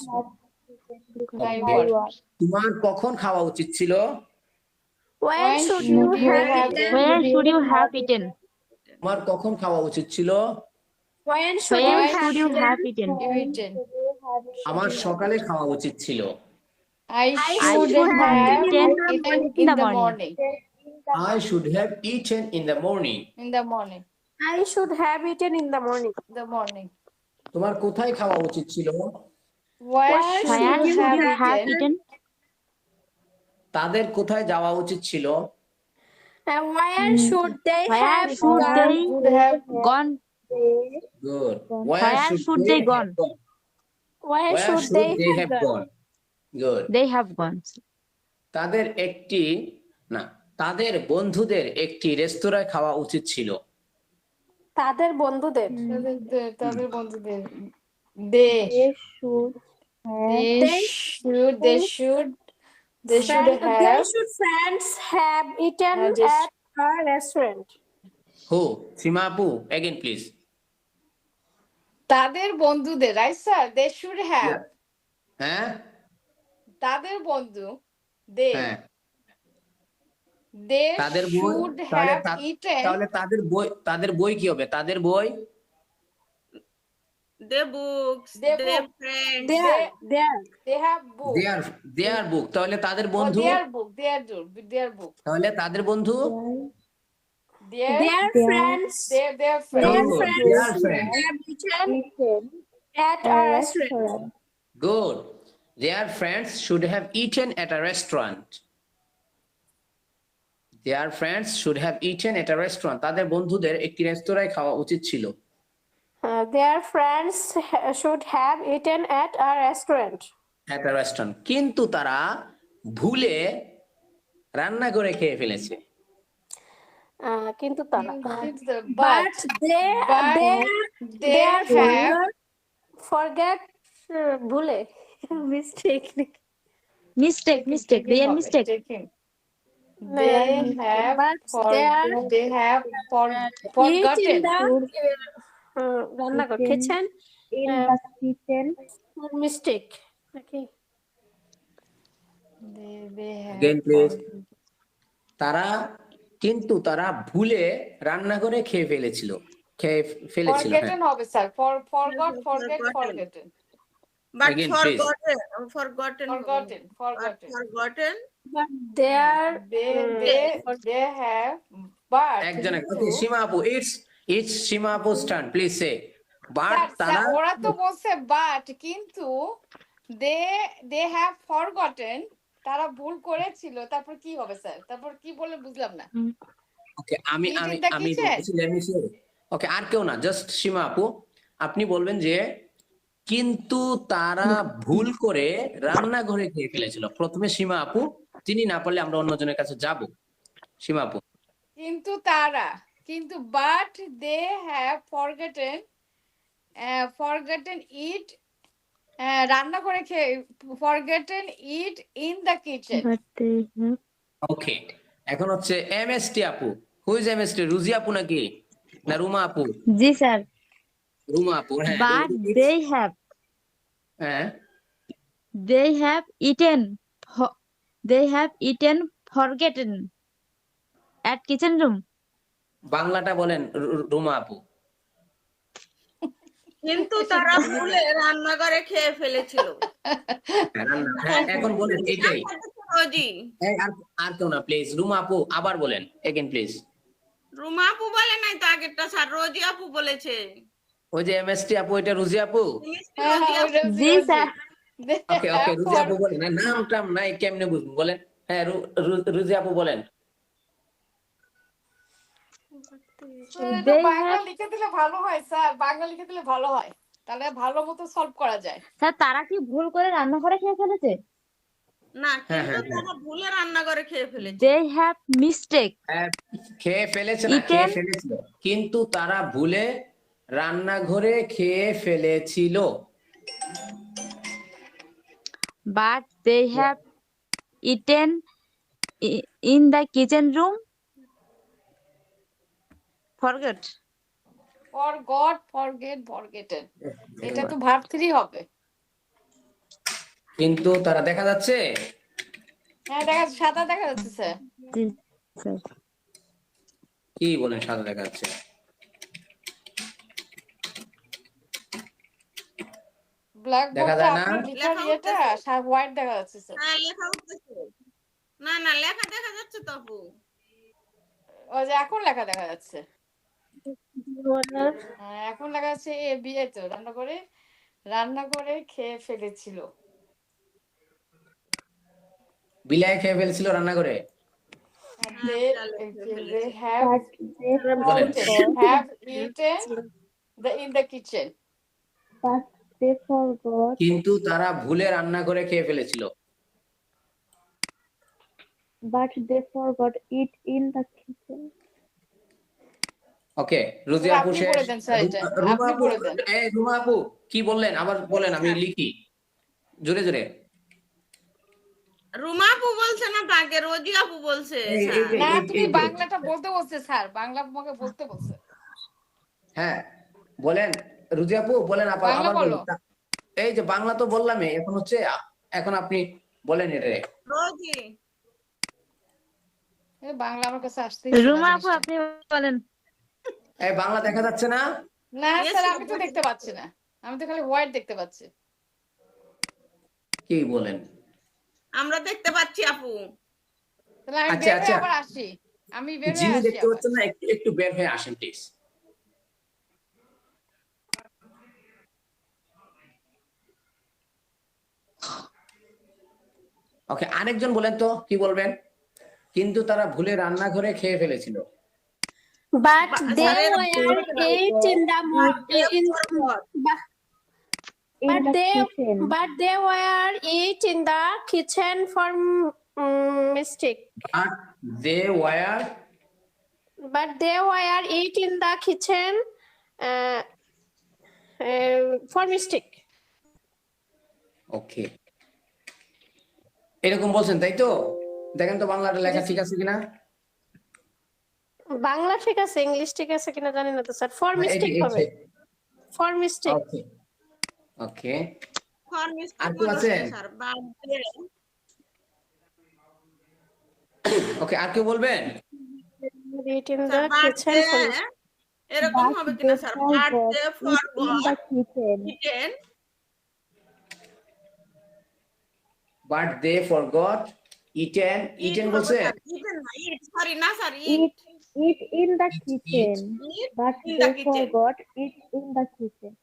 Speaker 2: I worked.
Speaker 1: তোমার কখন খাওয়া উচিত ছিল?
Speaker 4: When should you have eaten?
Speaker 3: Where should you have eaten?
Speaker 1: তোমার কখন খাওয়া উচিত ছিল?
Speaker 4: When should
Speaker 3: Where
Speaker 4: you
Speaker 3: should you have eaten?
Speaker 2: Eaten.
Speaker 1: আমার সকালে খাওয়া উচিত ছিল।
Speaker 2: I
Speaker 4: should
Speaker 2: should
Speaker 4: have
Speaker 2: have
Speaker 3: eaten
Speaker 2: eaten
Speaker 3: in
Speaker 2: in
Speaker 3: the
Speaker 2: the
Speaker 3: morning.
Speaker 2: morning.
Speaker 1: I should have eaten in the morning.
Speaker 2: In the morning.
Speaker 4: I should have eaten in the morning.
Speaker 2: The morning.
Speaker 1: তোমার কোথায় খাওয়া উচিত ছিল?
Speaker 2: Where
Speaker 3: Where
Speaker 2: should
Speaker 3: should
Speaker 2: you
Speaker 3: you
Speaker 2: have
Speaker 3: have
Speaker 2: eaten?
Speaker 3: eaten?
Speaker 1: তাদের কোথায় যাওয়া উচিত ছিল?
Speaker 4: And where should they
Speaker 3: Where
Speaker 4: have
Speaker 3: should
Speaker 4: gone?
Speaker 3: they
Speaker 2: Would have
Speaker 3: gone?
Speaker 1: Good.
Speaker 3: Where should they
Speaker 1: have
Speaker 3: gone?
Speaker 4: Where
Speaker 1: Where
Speaker 4: should
Speaker 1: should
Speaker 4: they
Speaker 1: they
Speaker 4: have
Speaker 1: have
Speaker 4: gone?
Speaker 1: gone? Good.
Speaker 3: They have gone.
Speaker 1: তাদের বন্ধুদের একটি রেস্তোরাঁয় খাওয়া উচিত ছিল।
Speaker 4: তাদের বন্ধুদের
Speaker 2: তাদের বন্ধুদের they should
Speaker 4: friends have eaten
Speaker 2: Have this-
Speaker 4: at a restaurant.
Speaker 1: Who? Sima Apu, again please.
Speaker 2: তাদের বন্ধুদের right sir they should have
Speaker 1: হ্যাঁ?
Speaker 2: তাদের বন্ধু they
Speaker 1: হ্যাঁ।
Speaker 2: they
Speaker 1: তাদের বই
Speaker 2: should
Speaker 1: তাহলে
Speaker 2: have eaten
Speaker 1: তাহলে তাদের বই কি হবে? তাদের বই
Speaker 6: the books,
Speaker 2: Their
Speaker 6: their
Speaker 2: book.
Speaker 6: friends,
Speaker 2: they have book
Speaker 1: দেয়ার বুক তাহলে তাদের বন্ধু
Speaker 2: their book
Speaker 1: তাহলে তাদের বন্ধু
Speaker 4: Their friends
Speaker 2: their
Speaker 1: Good.
Speaker 2: friends
Speaker 1: Their friends.
Speaker 4: have eaten at a restaurant.
Speaker 1: Good. Their friends should have eaten at a restaurant. Their friends should have eaten at a restaurant. তাদের বন্ধুদের একটি রেস্তোরাঁয় খাওয়া উচিত ছিল।
Speaker 4: Their friends should have eaten at a restaurant.
Speaker 1: At a restaurant. কিন্তু তারা ভুলে রান্না করে খেয়ে ফেলেছে।
Speaker 4: কিন্তু তারা
Speaker 2: but
Speaker 4: they
Speaker 2: they have
Speaker 4: forget ভুলে mistake
Speaker 3: মিস্টেক
Speaker 2: Taken
Speaker 3: রিয়েল
Speaker 2: হবে,
Speaker 3: mistake
Speaker 2: taken. They have
Speaker 4: but they are
Speaker 2: they have
Speaker 4: eat in
Speaker 2: forgotten.
Speaker 4: the রান্নাঘর kitchen
Speaker 3: in the kitchen
Speaker 4: mistake নাকি
Speaker 2: They have
Speaker 1: Again, please.
Speaker 2: forgotten.
Speaker 1: কিন্তু তারা ভুলে রান্নাঘরে খেয়ে ফেলেছিল হ্যাঁ
Speaker 2: Forgotten হবে sir, forgot, forget,
Speaker 6: Forgotten.
Speaker 2: forgotten.
Speaker 6: But
Speaker 1: Again, please.
Speaker 6: forgotten.
Speaker 2: Forgotten,
Speaker 6: But
Speaker 2: forgotten.
Speaker 6: forgotten.
Speaker 4: but they are
Speaker 2: They have, but
Speaker 1: একজনে
Speaker 2: কিন্তু
Speaker 1: ওকে সীমা আপু ইটস সীমা আপু turn please say but
Speaker 2: sir,
Speaker 1: তারা
Speaker 2: ওরা তো বলছে বাট, কিন্তু they have forgotten, তারা ভুল করেছিল, তারপর কি হবে স্যার? তারপর কি বলে বুঝলাম না।
Speaker 1: ওকে আমি
Speaker 2: Eat
Speaker 1: আমি
Speaker 2: in the
Speaker 1: আমি
Speaker 2: kitchen?
Speaker 1: বলছি let me say ওকে আর কেউ না জাস্ট সীমা আপু আপনি বলবেন যে কিন্তু তারা ভুল করে রান্নাঘরে খেয়ে ফেলেছিল প্রথমে সীমা আপু তিনি না পারলে আমরা অন্যজনের কাছে যাব সীমা আপু
Speaker 2: কিন্তু but they have forgotten it, রান্না করে খেয়ে, forgotten it in the kitchen.
Speaker 3: but they have
Speaker 1: ওকে এখন হচ্ছে এমএসটি আপু হু ইজ এমএসটি রুজি আপু নাকি না রুমা আপু
Speaker 3: জি স্যার
Speaker 1: রুমা আপু হ্যাঁ
Speaker 3: but
Speaker 1: হ্যাঁ
Speaker 3: they have eaten forgotten at kitchen room
Speaker 1: বাংলাটা বলেন রুমা আপু
Speaker 6: কিন্তু তারা ভুলে রান্নাঘরে খেয়ে ফেলেছিল।
Speaker 1: হ্যাঁ এখন বলেন এটাই
Speaker 6: রোজি
Speaker 1: আর কেউ না প্লিজ রুমা আপু আবার বলেন এগেন প্লিজ
Speaker 6: রুমা আপু বলে নাই তো আগেরটা স্যার, রোজি আপু বলেছে।
Speaker 1: ওই যে এমএসটি আপু এটা রুজি আপু
Speaker 6: রোজি আপু।
Speaker 3: জি স্যার
Speaker 1: ওকে ওকে রুজি আপু বলেন না নাম টাম নাই কেমনে বুঝবো বলেন হ্যাঁ রুজি আপু বলেন
Speaker 2: এটা বাংলা লিখে দিলে ভালো হয় স্যার, বাংলা লিখে দিলে ভালো হয়, তাহলে ভালো মতো সলভ করা যায়।
Speaker 3: স্যার তারা কি ভুল করে রান্নাঘরে খেয়ে ফেলেছে
Speaker 6: না,
Speaker 1: হ্যাঁ,
Speaker 6: কিন্তু
Speaker 1: হ্যাঁ,
Speaker 6: তারা ভুলে রান্নাঘরে খেয়ে ফেলেছে।
Speaker 3: they have mistake
Speaker 1: খেয়ে ফেলেছে না
Speaker 3: Eaten?
Speaker 1: খেয়ে ফেলেছিল কিন্তু তারা ভুলে রান্নাঘরে খেয়ে ফেলেছিল
Speaker 3: but they have eaten in the kitchen room forget
Speaker 2: forgotten, এটা তো ভার্ব 3 হবে।
Speaker 1: কিন্তু তারা দেখা যাচ্ছে
Speaker 2: হ্যাঁ সাদা দেখা যাচ্ছে স্যার।
Speaker 3: জি স্যার
Speaker 1: কি বলেন সাদা দেখা যাচ্ছে
Speaker 2: ব্ল্যাক
Speaker 1: দেখা
Speaker 2: বোর্ডটা
Speaker 1: যায় না?
Speaker 2: আপনার লেখার
Speaker 6: লেখা
Speaker 2: ইয়েটা হোয়াইট দেখা যাচ্ছে স্যার।
Speaker 6: হ্যাঁ, লেখা উঠতেছে। না লেখা দেখা যাচ্ছে তো আপু।
Speaker 2: ওই যে এখন লেখা দেখা যাচ্ছে, এখন লেখা যাচ্ছে এ বিয়ে তো রান্না করে খেয়ে ফেলেছিল।
Speaker 1: বিলাই খেয়ে ফেলছিল রান্নাঘরে
Speaker 2: They have
Speaker 1: বলেন
Speaker 2: eaten in the kitchen.
Speaker 3: but they forgot
Speaker 1: কিন্তু তারা ভুলে রান্নাঘরে খেয়ে ফেলেছিল
Speaker 3: it in the kitchen
Speaker 1: ওকে রুজি আপু
Speaker 2: আপনি
Speaker 1: শেষ
Speaker 2: বলে দেন স্যার এটা,
Speaker 1: রুমা
Speaker 2: আপনি
Speaker 1: আপু,
Speaker 2: বলে দেন।
Speaker 1: এই রুমা আপু কি বললেন আবার বলেন আমি লিখি জোরে জোরে
Speaker 6: রুমা আপু বলছে না তো আগে, রোজি আপু বলছে
Speaker 1: এই
Speaker 6: স্যার।
Speaker 1: যে-
Speaker 2: না
Speaker 1: এই-
Speaker 2: তুমি
Speaker 1: এই যে-
Speaker 2: বাংলাটা বলতে বলছে স্যার, বাংলা আমাকে বলতে বলছে।
Speaker 1: হ্যাঁ বলেন রুজি আপু বলেন আবার
Speaker 2: বাংলা
Speaker 1: বলেন
Speaker 2: বলো।
Speaker 1: এই যে বাংলা তো বললামই এখন হচ্ছে এখন আপনি বলেন এটা
Speaker 6: রোজি
Speaker 2: এই বাংলা আমার কাছে আসতেই
Speaker 3: রুমা আপু আপনি বলেন
Speaker 1: এই বাংলা দেখা যাচ্ছে না
Speaker 2: না
Speaker 6: Yes,
Speaker 2: স্যার,
Speaker 6: sir,
Speaker 2: আমি তো
Speaker 6: বলে
Speaker 2: দেখতে পাচ্ছি না, আমি তো খালি হোয়াইট দেখতে পাচ্ছি।
Speaker 1: কি বলেন
Speaker 6: আমরা দেখতে পাচ্ছি আপু।
Speaker 2: তাহলে আমি
Speaker 1: আচ্ছা,
Speaker 2: বের হয়ে
Speaker 1: আচ্ছা।
Speaker 2: আবার আসি, আমি বের হয়ে
Speaker 1: যিনি
Speaker 2: আসি
Speaker 1: দেখতে
Speaker 2: আবার।
Speaker 1: পাচ্ছেন না একটু বের হয়ে আসেন প্লিজ ওকে আরেকজন বলেন তো কি বলবেন কিন্তু তারা ভুলে রান্নাঘরে খেয়ে ফেলেছিল
Speaker 4: but they
Speaker 6: Sorry,
Speaker 4: were ate in the but they were eat in the kitchen for mistake
Speaker 1: but they were
Speaker 4: eat in the kitchen for mistake
Speaker 1: ওকে এরকম বলছেন তাই তো? দেখেন তো বাংলাটা লেখা ঠিক আছে কিনা।
Speaker 4: বাংলা ঠিক আছে, ইংলিশ ঠিক আছে কিনা জানি না তো স্যার। ফর
Speaker 1: হ্যাঁ,
Speaker 4: মিস্টেক হবে, for mistake.
Speaker 1: Okay okay.
Speaker 6: For
Speaker 1: আর
Speaker 6: মিস্টেক
Speaker 1: কেউ আছেন?
Speaker 6: স্যার বার্থডে
Speaker 1: ওকে, আর কেউ বলবেন?
Speaker 4: Read in
Speaker 6: sir
Speaker 4: the kitchen
Speaker 6: birthday
Speaker 4: for mistake.
Speaker 6: এরকম হবে কিনা sir? Birthday for god
Speaker 3: kitchen
Speaker 6: eaten
Speaker 1: but they forgot eaten.
Speaker 6: It
Speaker 1: eaten
Speaker 6: হবে
Speaker 1: বলছে?
Speaker 6: স্যার, ইটেন না, ইট সরি না sir, it
Speaker 3: eat in the
Speaker 1: it
Speaker 3: kitchen
Speaker 6: it
Speaker 3: but
Speaker 6: in
Speaker 3: they
Speaker 6: the kitchen.
Speaker 3: forgot it in the kitchen.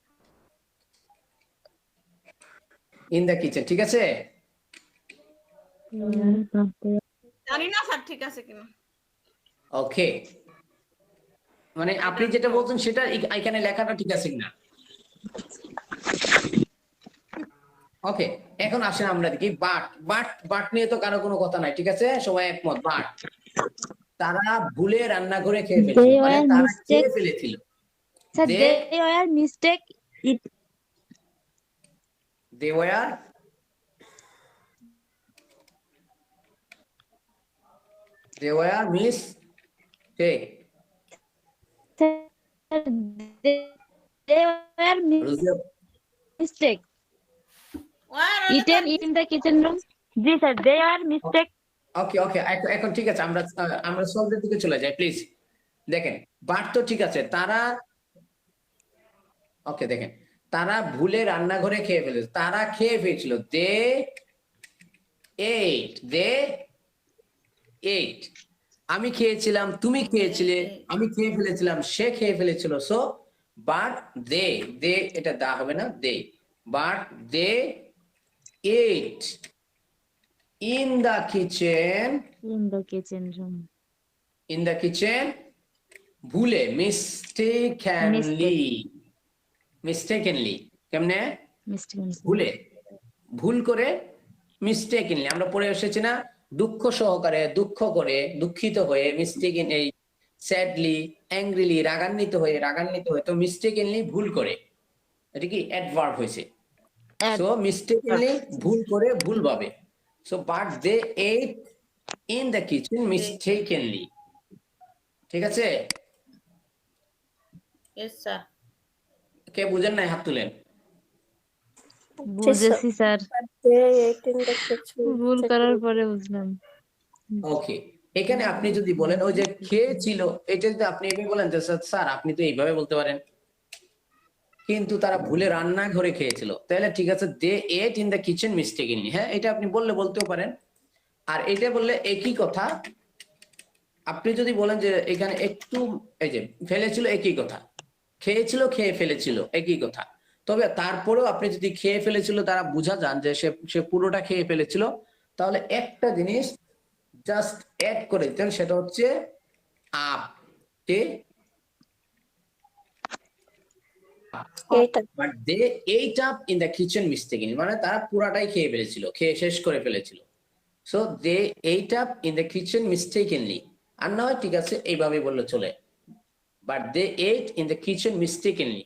Speaker 1: In the kitchen, ঠিক আছে।
Speaker 6: জানি না sir ঠিক আছে কিনা।
Speaker 1: ওকে, মানে আপনি যেটা বলছেন সেটা এখানে লেখাটা ঠিক আছে কিনা। ওকে, এখন আসেন আমরা দেখি বাট। বাট বাট নিয়ে তো কারো কোনো কথা নাই, ঠিক আছে, সবাই একমত। বাট তারা ভুলে রান্না করে খেয়ে ফেলেছিল,
Speaker 3: They
Speaker 1: মানে
Speaker 3: were
Speaker 1: তারা খেয়ে
Speaker 3: mistake.
Speaker 1: ফেলেছিল।
Speaker 3: So
Speaker 1: They-
Speaker 3: they were mistake. It
Speaker 1: They were mistake.
Speaker 3: they were mistake. Eaten in the kitchen room. Ji sir, they were mistake.
Speaker 1: ওকে ওকে, এখন ঠিক আছে, আমরা সলভের দিকে চলে যাই প্লিজ। দেখেন বাট তো ঠিক আছে, তারা ওকে দেখেন তারা ভুলে রান্নাঘরে খেয়ে ফেলেছে, তারা খেয়ে ফেলেছিল। দে এইট। আমি খেয়েছিলাম, তুমি খেয়েছিলে, আমি খেয়ে ফেলেছিলাম, সে খেয়ে ফেলেছিল। সো বাট দে এটা দা হবে না, they. But they ate in the kitchen.
Speaker 3: In the kitchen room.
Speaker 1: In the kitchen ভুলে, মিস্টেকেনলি কেমনে?
Speaker 3: Mistake.
Speaker 1: ভুলে, ভুল করে, মিস্টেকেনলি আমরা পড়ে এসেছি না, দুঃখ সহকারে, দুঃখ করে, দুঃখিত হয়ে, মিস্টেকেন এই স্যাডলি, অ্যাংরিলি, রাগান্বিত হয়ে তো মিস্টেকেনলি ভুল করে, এটা কি অ্যাডভার্ব হয়েছে। সো মিস্টেকেনলি ভুল করে, ভুল ভাবে। So but they ate in the kitchen mistakenly, ঠিক আছে।
Speaker 6: Yes sir.
Speaker 1: কে বুঝেন নাই হাত তুলেন।
Speaker 3: বুঝেছি sir,
Speaker 4: They ate in the kitchen.
Speaker 3: ভুল করার পরে বুঝলাম।
Speaker 1: ওকে, এখানে আপনি যদি বলেন ওই যে খেয়েছিল, এটা যদি আপনি এভাবে বলেন যে স্যার আপনি তো এইভাবে বলতে পারেন, কিন্তু তারা ভুলে রান্নাঘরে খেয়েছিল, তাহলে ঠিক আছে, দে ate in the kitchen mistakenly. হ্যাঁ, এটা আপনি বলতেও পারেন। আর এটা বললে একই কথা। আপনি যদি বলেন যে এখানে একটু এই যে ফেলেছিল, একই কথা। খেয়েছিল, খেয়ে ফেলেছিল, একই কথা। তবে তারপরেও আপনি যদি খেয়ে ফেলেছিল তারা বোঝা যান যে সে পুরোটা খেয়ে ফেলেছিল, তাহলে একটা জিনিস জাস্ট অ্যাড করে দিতেন, সেটা হচ্ছে up. But they ate up in the kitchen mistakenly, মানে তারা পুরাটাই খেয়ে ফেলেছিল, খেয়ে শেষ করে ফেলেছিল। So they ate up in the kitchen mistakenly. আর না হয় ঠিক আছে এইভাবে বললে চলে, but they ate in the kitchen mistakenly,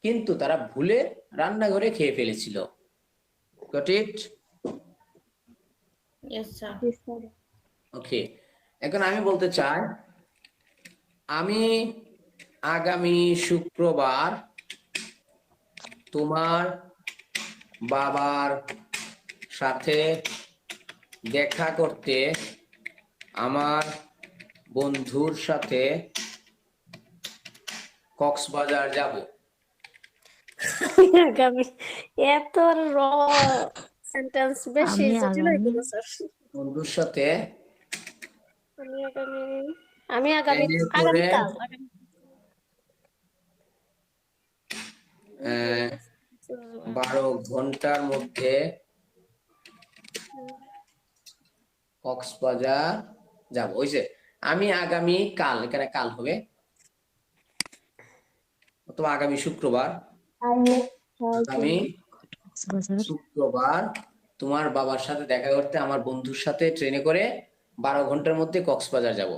Speaker 1: কিন্তু তারা ভুলে রান্নাঘরে খেয়ে ফেলেছিল। Got it?
Speaker 6: Yes sir.
Speaker 1: Okay, এখন আমি বলতে চাই, আমি আগামী শুক্রবার তোমার বাবার সাথে দেখা করতে আমার বন্ধুর সাথে কক্সবাজার যাব।
Speaker 4: আগামী এত র সেন্টেন্স বেশি
Speaker 3: আমি
Speaker 4: জটিল হয়ে
Speaker 3: আগামী
Speaker 4: গেল স্যার।
Speaker 1: বন্ধুর সাথে
Speaker 4: আমি আগামী
Speaker 1: ট্রেনে করে
Speaker 4: আগামীকাল
Speaker 1: 12 ঘন্টার মধ্যে কক্সবাজার যাব। ওই যে আমি আগামী কাল, এখানে কাল হবে, অথবা আগামী শুক্রবার, আগামী শুক্রবার তোমার বাবার সাথে দেখা করতে আমার বন্ধুর সাথে ট্রেনে করে 12 ঘন্টার মধ্যে কক্সবাজার যাব।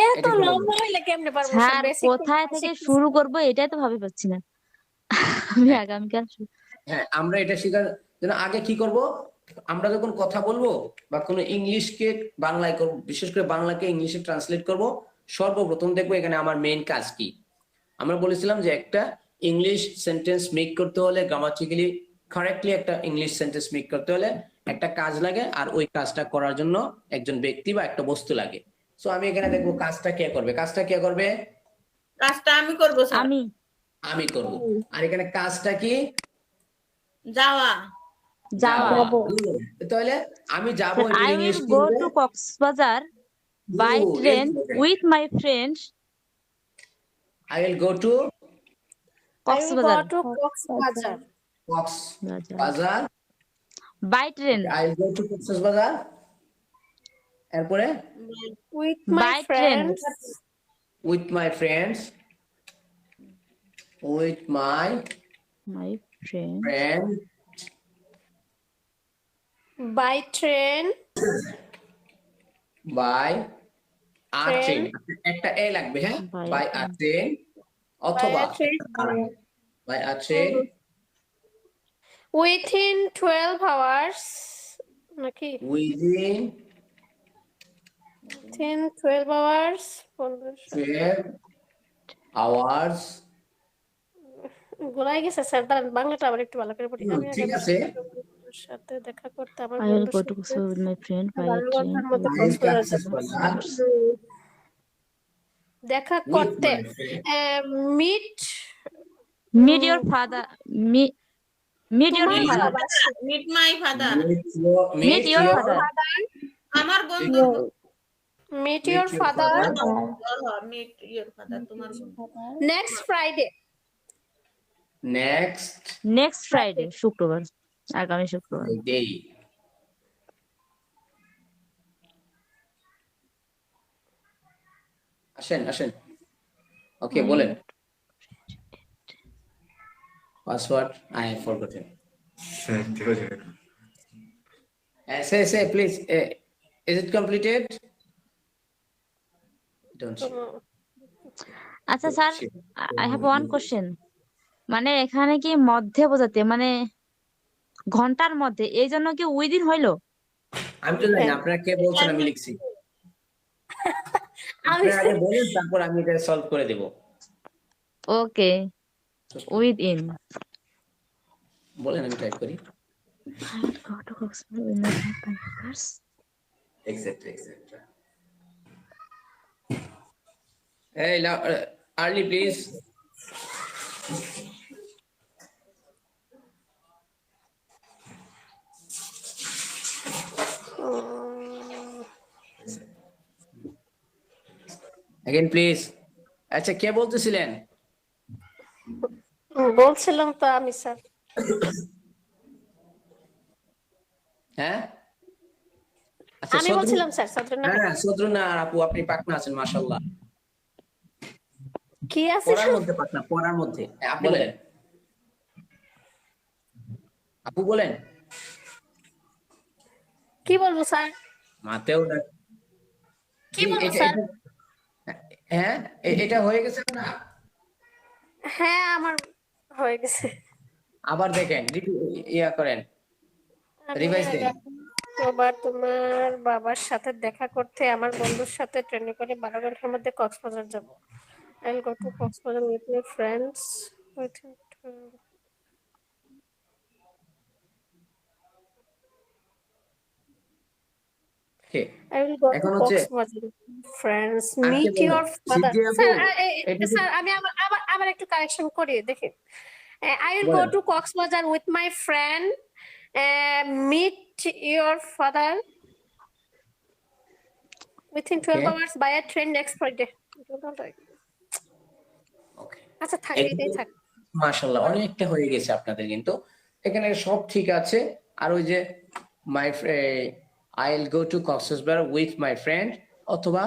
Speaker 4: এত
Speaker 1: এটা কি
Speaker 4: লম্বা হইলে কেমনে পারবো স্যার?
Speaker 3: স্যার
Speaker 4: বেসিক
Speaker 3: কোথায় থেকে শুরু করব এটাই তো ভাবে পাচ্ছি না। আমি আগামীকাল
Speaker 1: হ্যাঁ, আমরা এটা শেখার জন্য আগে কি করব, আমরা যখন কথা বলবো বা কোনো ইংলিশকে বাংলায় করব, বিশেষ করে বাংলাকে ইংলিশে ট্রান্সলেট করব, সর্বপ্রথম দেখবো এখানে আমার মেইন কাজ কি। আমরা বলেছিলাম যে একটা ইংলিশ সেন্টেন্স মেক করতে হলে, গ্রামাটিক্যালি কারেক্টলি একটা ইংলিশ সেন্টেন্স মেক করতে হলে একটা কাজ লাগে, আর ওই কাজটা করার জন্য একজন ব্যক্তি বা একটা বস্তু লাগে। সো আমি এখানে দেখবো কাজটা কে করবে। কাজটা কে করবে?
Speaker 6: কাজটা আমি করবো স্যার।
Speaker 1: আমি করব। আর এখানে কাজটা কি?
Speaker 6: যাওয়া।
Speaker 1: তাহলে আমি যাব,
Speaker 3: I will go to Coxbazar by train with my friends.
Speaker 1: I will go to
Speaker 3: Coxbazar
Speaker 4: Cox's Bazar
Speaker 1: Coxbazar
Speaker 3: by train.
Speaker 1: I will go to Coxbazar এরপরে
Speaker 4: with my
Speaker 3: By train.
Speaker 4: Friends
Speaker 1: with my friends, with my
Speaker 3: My friend.
Speaker 1: friend
Speaker 4: by train
Speaker 1: by a
Speaker 4: Train.
Speaker 1: train, একটা এ লাগবে, হ্যাঁ,
Speaker 3: By
Speaker 1: by a train অথবা by a train
Speaker 4: within 12 hours নাকি
Speaker 1: within
Speaker 4: within 12 hours
Speaker 1: 12 hours।
Speaker 4: গোলাই গেছে sir, দাঁড়ান বাংলাটা আবার একটু ভালো করে পড়ি। আমি
Speaker 1: ঠিক
Speaker 4: আগে
Speaker 1: আছে।
Speaker 4: বন্ধুর সাথে দেখা করতে আমার
Speaker 3: I will
Speaker 4: বন্ধুর
Speaker 3: go to
Speaker 4: সাথে
Speaker 3: Coxbazar with my friend by
Speaker 4: বারো
Speaker 3: train.
Speaker 4: ঘন্টার মধ্যে
Speaker 1: By
Speaker 4: কক্সবাজার যাব।
Speaker 1: Coxbazar
Speaker 4: দেখা
Speaker 1: with
Speaker 4: করতে
Speaker 1: my friend।
Speaker 4: Meet
Speaker 3: Meet your father. Meet your
Speaker 4: তোমার
Speaker 3: father.
Speaker 4: বাবা
Speaker 6: meet my father.
Speaker 3: Meet your father.
Speaker 6: আমার বন্ধু।
Speaker 4: Meet your father
Speaker 6: meet your father, তোমার বন্ধু।
Speaker 4: Next Friday
Speaker 1: next
Speaker 3: Next Friday. শুক্রবার। আগামী শুক্রবার।
Speaker 1: day। আসেন ওকে, বলেন password. I have forgotten. Say please, is it completed? Don't say.
Speaker 3: আচ্ছা sir, I have one question. মানে এখানে কি মধ্যে বোঝাতে, মানে ঘন্টার মধ্যে, এই জন্য কি উইদিন হইলো?
Speaker 1: আমি তো জানি না, আপনারা কে বলছেন, আমি লিখছি।
Speaker 4: আমি
Speaker 1: আপনারা আগে বলেন, তারপর আমি এটা সলভ করে দেব।
Speaker 3: ওকে, উইদিন।
Speaker 1: বলেন, আমি টাইপ করি।
Speaker 3: I will go to Coxbazar with my friends.
Speaker 1: Exactly. Hey, early please. Again please. আচ্ছা, কে বলতেছিলেন?
Speaker 4: বলছিলাম তো আমি স্যার।
Speaker 1: হ্যাঁ, আচ্ছা,
Speaker 4: আমি বলছিলাম স্যার সাদরুন্না।
Speaker 1: হ্যাঁ, সদরুনা আপু, আপনি পাকনা আছেন মাশাআল্লাহ।
Speaker 4: কি আছে
Speaker 1: পড়ার মধ্যে পাকনা, পড়ার মধ্যে। আপনি বলেন, আপু বলেন।
Speaker 4: কি বলবো স্যার?
Speaker 1: মাতেও না।
Speaker 4: কি বলবো স্যার?
Speaker 1: হ্যাঁ, এটা হয়ে গেছে না?
Speaker 4: হ্যাঁ আমার হয়ে গেছে।
Speaker 1: আবার দেখেন, ইয়া করেন, রিভাইজ দেন।
Speaker 4: আবার তোমার বাবার সাথে দেখা করতে আমার বন্ধুর সাথে ট্রেনে করে 12 ঘন্টার মধ্যে কক্সবাজার যাব। I will go to Coxbazar with my friends.
Speaker 1: Okay,
Speaker 4: I will go to
Speaker 1: এখন হচ্ছে
Speaker 4: Coxbazar with my friends.
Speaker 1: R K
Speaker 4: Meet
Speaker 1: বলেন?
Speaker 4: your father.
Speaker 1: সিদ্দিয়া আপু,
Speaker 4: স্যার
Speaker 1: এটা
Speaker 4: স্যার আমি আবার একটু কারেকশন করি দেখেন। I will go
Speaker 1: বলেন।
Speaker 4: to Coxbazar with my friend. Meet your father within 12
Speaker 1: Okay.
Speaker 4: hours by a train next Friday.
Speaker 1: Okay.
Speaker 4: আচ্ছা থাক, এটাই থাক।
Speaker 1: মাশাআল্লাহ, অনেকটা হয়ে গেছে আপনাদের, কিন্তু এখানে সব ঠিক আছে। আর ওই যে I'll go to Coxbazar with my friend, অথবা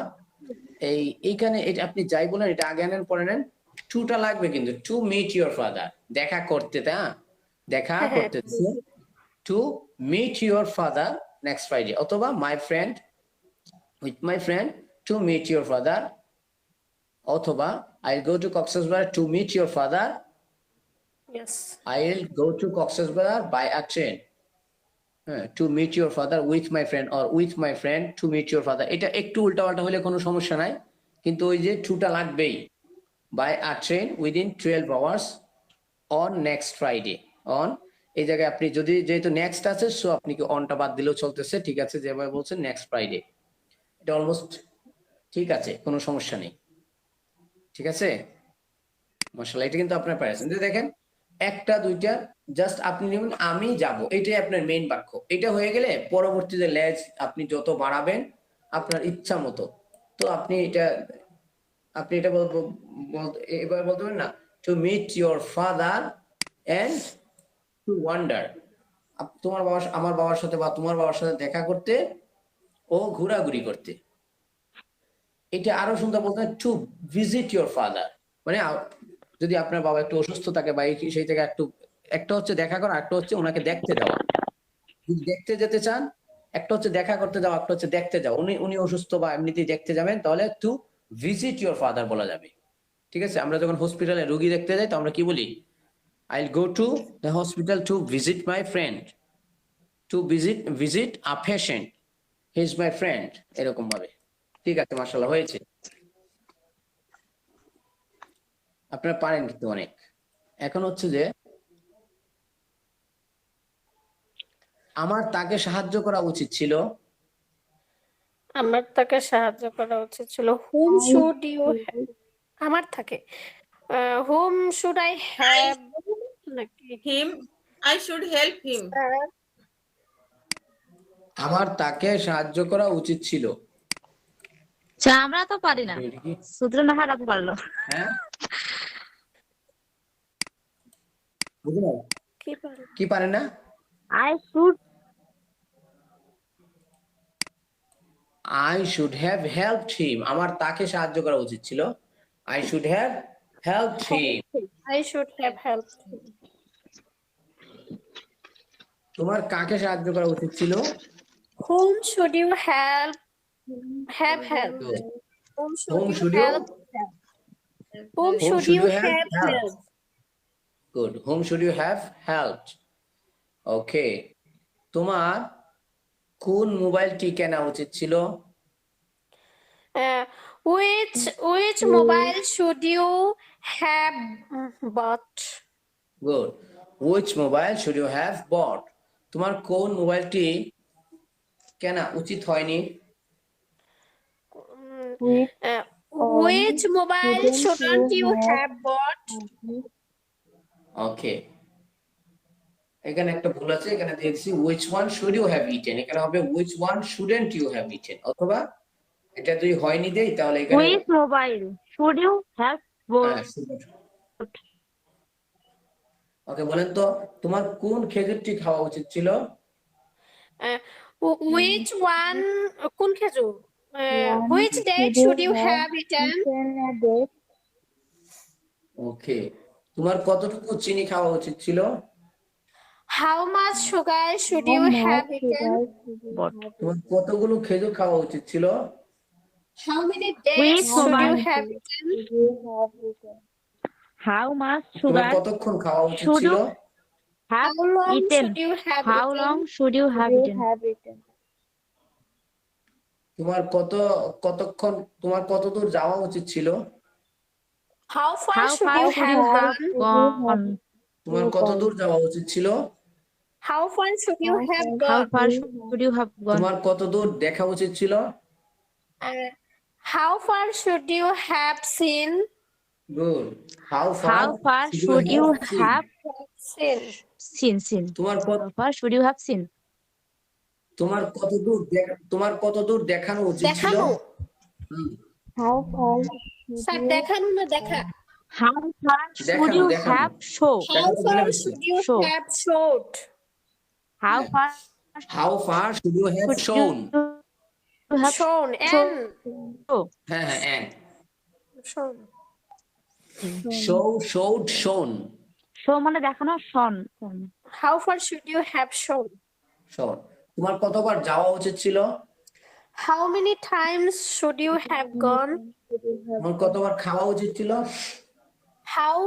Speaker 1: এইখানে এটা আপনি যাই বলেন, এটা আগে আনেন পরে নেন, টুটা লাগবে কিন্তু, টু মিট ইউর ফাদার, দেখা করতে, দেখা করতে, to meet your father next Friday, অথবা my friend, with my friend to meet your father, অথবা I'll go to Coxbazar to meet your father.
Speaker 4: Yes.
Speaker 1: I'll go to Coxbazar by a train. To meet your father with my friend or with my friend to meet your father, এটা একটু উল্টাপাল্টা হলে কোনো সমস্যা নাই, কিন্তু ওই যে টুটা লাগবেই। By a train within 12 hours on next Friday. On এই জায়গায় আপনি যদি যেহেতু নেক্সট আছে, সো আপনি কি অনটা বাদ দিলেও চলতেছে, ঠিক আছে, যেভাবে বলছেন নেক্সট ফ্রাইডে, এটা অলমোস্ট ঠিক আছে, কোনো সমস্যা নেই, ঠিক আছে। মাশাআল্লাহ, এটা কিন্তু আপনার পারেছেন। যে দেখেন একটা দুইটা জাস্ট আপনি নেবেন আমি যাব, এটাই আপনার মেইন বাক্য। এটা হয়ে গেলে পরবর্তীতে লেজ আপনি যত বাড়াবেন আপনার ইচ্ছা মতো, তো আপনি এটা এবার বলতে পারেন না, to meet your father and to wonder, তোমার বাবা আমার বাবার সাথে বা তোমার বাবার সাথে দেখা করতে ও ঘোরাঘুরি করতে। এটা আরো সুন্দর বলতে টু ভিজিট ইউর ফাদার, মানে যদি আপনার বাবা একটু অসুস্থ থাকে বা সেই থেকে একটা হচ্ছে দেখা করা, একটা হচ্ছে ওনাকে দেখতে যাওয়া। যদি দেখতে যেতে চান, একটা হচ্ছে দেখা করতে যাওয়া, একটা হচ্ছে দেখতে যাওয়া। উনি অসুস্থ বা এমনিতেই দেখতে যাবেন, তাহলে টু ভিজিট ইউর ফাদার বলা যাবে, ঠিক আছে। আমরা যখন হসপিটালে রোগী দেখতে যাই তো আমরা কি বলি, I'll go to the hospital to visit my friend, to visit a patient, he is my friend, এরকম ভাবে। ঠিক আছে, মাশাআল্লাহ হয়েছে, আপনারা পারেন কিন্তু অনেক। এখন হচ্ছে যে আমার তাকে সাহায্য করা উচিত ছিল,
Speaker 4: আমার তাকে সাহায্য করা উচিত ছিল। হুম শুড ইউ, আমার থাকে হুম শুড আই হ্যাভ নাকি
Speaker 6: Him, I should help him.
Speaker 1: আমার তাকে সাহায্য করা উচিত ছিল।
Speaker 3: আচ্ছা, আমরা তো পারি না, সূত্রনাহারা তো পারলো।
Speaker 1: হ্যাঁ, বুঝলেন
Speaker 4: কি বলে?
Speaker 1: কি পারেন না?
Speaker 3: I should
Speaker 1: I should have helped him, আমার তাকে সাহায্য করা উচিত ছিল। I should have helped him,
Speaker 4: I should have helped him.
Speaker 1: তোমার কাকে সাহায্য করা উচিত ছিল?
Speaker 4: Whom should you have helped? Whom
Speaker 1: Whom
Speaker 4: should
Speaker 1: should
Speaker 4: you
Speaker 1: you
Speaker 4: help? Whom
Speaker 1: Whom
Speaker 4: should
Speaker 1: should
Speaker 4: you
Speaker 1: you have
Speaker 4: have
Speaker 1: helped?
Speaker 4: helped?
Speaker 1: Good. Whom should you have helped? Okay. তোমার কোন মোবাইলটি কেনা উচিত ছিল?
Speaker 4: Which mobile should you have bought?
Speaker 1: Good. Which mobile should you have bought? তোমার কোন মোবাইলটি কেনা উচিত হয়নি?
Speaker 4: Which mobile shouldn't you have bought?
Speaker 1: Okay. এখানে একটা ভুল আছে, এখানে দিয়েছি which one should you have eaten, এখানে হবে which one shouldn't you have eaten, অথবা এটা যদি হয়নি দেই তাহলে এখানে
Speaker 3: Which mobile should you have bought?
Speaker 1: ওকে, বলেন তো তোমার কোন খেজুরটি খাওয়া উচিত ছিল?
Speaker 4: Which one? কোন খেজুর? Which date should you have eaten?
Speaker 1: ওকে, তোমার কতটুকু চিনি খাওয়া উচিত ছিল?
Speaker 4: How much sugar should you have eaten?
Speaker 1: তোমার কতগুলো খেজুর খাওয়া উচিত ছিল?
Speaker 4: How many
Speaker 3: Which
Speaker 4: days should you
Speaker 3: mobile
Speaker 4: have eaten?
Speaker 3: How much
Speaker 1: তোমার
Speaker 3: sugar
Speaker 1: কতক্ষণ খাওয়া উচিত
Speaker 3: should
Speaker 1: ছিল?
Speaker 3: you have
Speaker 4: How long
Speaker 3: eaten?
Speaker 4: should you have
Speaker 3: How
Speaker 4: eaten?
Speaker 3: long should you have eaten?
Speaker 1: তোমার তোমার কতদূর যাওয়া উচিত ছিল?
Speaker 4: How far
Speaker 3: How
Speaker 4: should
Speaker 3: far
Speaker 4: you
Speaker 3: should
Speaker 4: have
Speaker 3: you have
Speaker 4: gone?
Speaker 3: gone?
Speaker 1: তোমার কতদূর যাওয়া উচিত ছিল?
Speaker 4: How far should you have
Speaker 3: How
Speaker 4: gone?
Speaker 3: far should you have gone?
Speaker 1: তোমার কতদূর দেখা উচিত ছিল?
Speaker 4: How far should you have seen?
Speaker 1: Good. How
Speaker 3: How far should you
Speaker 1: seen?
Speaker 3: have
Speaker 4: Seen.
Speaker 3: seen?
Speaker 1: তোমার
Speaker 3: How far should you have seen?
Speaker 1: তোমার কতদূর দেখানো উচিত ছিল?
Speaker 4: দেখানো।
Speaker 1: হুম,
Speaker 4: স্যার দেখানো না দেখা।
Speaker 3: How far should
Speaker 1: দেখানো,
Speaker 3: you
Speaker 1: দেখানো।
Speaker 3: have show?
Speaker 4: How far should you
Speaker 3: Show.
Speaker 4: have showed?
Speaker 3: How far
Speaker 1: How far should you have
Speaker 3: should
Speaker 1: shown?
Speaker 3: you have
Speaker 4: Shown
Speaker 3: show?
Speaker 4: and
Speaker 1: হ্যাঁ হ্যাঁ, and
Speaker 4: shown.
Speaker 1: showed, shown.
Speaker 3: Show মানে দেখানো, শোন।
Speaker 4: How far should you have shown?
Speaker 1: shown. তোমার কতবার যাওয়া উচিত ছিল?
Speaker 4: How many times should you have gone?
Speaker 1: তোমার কতবার খাওয়া উচিত ছিল?
Speaker 4: How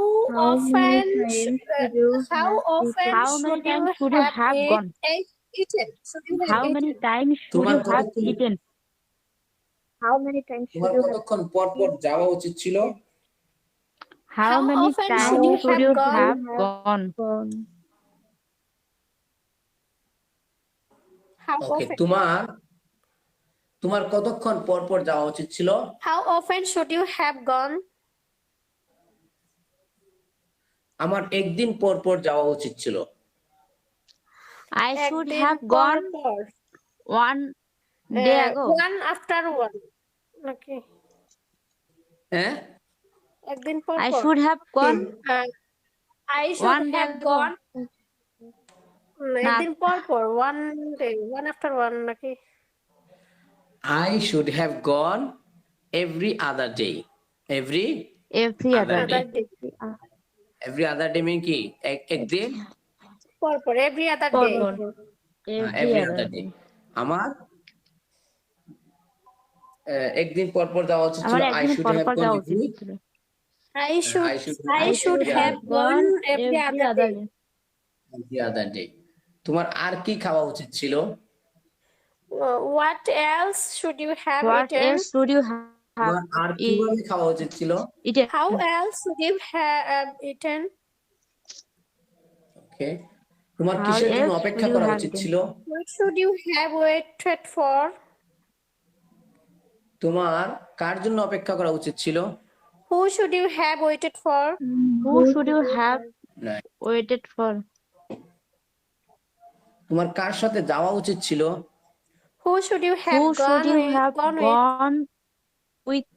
Speaker 4: often
Speaker 3: times
Speaker 4: should
Speaker 3: should you
Speaker 4: how often
Speaker 3: How
Speaker 4: should
Speaker 3: many
Speaker 4: you
Speaker 3: times should you have
Speaker 4: eat
Speaker 3: gone?
Speaker 4: a eaten? Should you have
Speaker 3: How many
Speaker 4: eaten?
Speaker 3: times should
Speaker 1: তোমার
Speaker 3: you have
Speaker 1: কতক্ষণ
Speaker 3: eaten?
Speaker 4: How many times should
Speaker 1: তোমার
Speaker 4: you have
Speaker 1: কতক্ষণ পর পর যাওয়া উচিত ছিল?
Speaker 3: How
Speaker 4: How
Speaker 3: many
Speaker 4: often
Speaker 3: times
Speaker 4: should you
Speaker 3: should
Speaker 4: have
Speaker 3: you
Speaker 4: gone?
Speaker 3: have gone?
Speaker 4: How
Speaker 1: okay,
Speaker 4: often?
Speaker 1: তোমার কতক্ষণ পর পর যাওয়া উচিত ছিল?
Speaker 4: How often should you have gone?
Speaker 1: আমার একদিন পর পর যাওয়া উচিত ছিল।
Speaker 3: I should
Speaker 4: একদিন
Speaker 3: have
Speaker 4: পর
Speaker 3: gone
Speaker 4: পর।
Speaker 3: one day ago.
Speaker 4: One after one. Okay.
Speaker 1: হ্যাঁ,
Speaker 4: একদিন পর
Speaker 3: I
Speaker 4: পর।
Speaker 3: should have gone
Speaker 4: I should
Speaker 3: one day
Speaker 4: have
Speaker 3: ago.
Speaker 4: gone.
Speaker 3: না,
Speaker 4: একদিন পর পর। One day. One after one নাকি?
Speaker 1: I should have gone every other day. Every
Speaker 3: every
Speaker 1: other
Speaker 3: other
Speaker 1: day.
Speaker 3: day.
Speaker 1: Every other day mean কি? একদিন
Speaker 4: পর পর। Every other
Speaker 3: পর
Speaker 4: day.
Speaker 3: পর।
Speaker 1: every other day. আমার একদিন পর পর যাওয়া উচিত ছিল।
Speaker 3: আমার
Speaker 1: I
Speaker 3: একদিন
Speaker 1: should
Speaker 3: পর
Speaker 1: have
Speaker 3: পর
Speaker 1: gone
Speaker 3: যাওয়া
Speaker 1: every
Speaker 3: উচিত ছিল।
Speaker 4: I should
Speaker 1: I should
Speaker 4: have gone every other day.
Speaker 1: every other day. তোমার আর কি খাওয়া উচিত ছিল?
Speaker 4: What else should you have
Speaker 3: What
Speaker 4: eaten?
Speaker 3: else should you have
Speaker 1: তোমার আর কিভাবে খাওয়া উচিত ছিল?
Speaker 3: eaten?
Speaker 4: How else should you have eaten?
Speaker 1: ওকে, তোমার
Speaker 3: How
Speaker 1: কিসের জন্য
Speaker 3: else
Speaker 1: অপেক্ষা
Speaker 3: should you
Speaker 1: করা
Speaker 3: have
Speaker 1: উচিত
Speaker 3: eaten?
Speaker 1: ছিল?
Speaker 4: What should you have waited for?
Speaker 1: তোমার কার জন্য অপেক্ষা করা উচিত ছিল?
Speaker 4: Who should you have waited for?
Speaker 3: Who should you have
Speaker 1: না,
Speaker 3: waited for?
Speaker 1: তোমার কার সাথে যাওয়া উচিত ছিল?
Speaker 4: Who should you have
Speaker 3: Who
Speaker 4: gone
Speaker 3: should you
Speaker 4: with?
Speaker 3: have
Speaker 4: Gone with?
Speaker 3: gone with?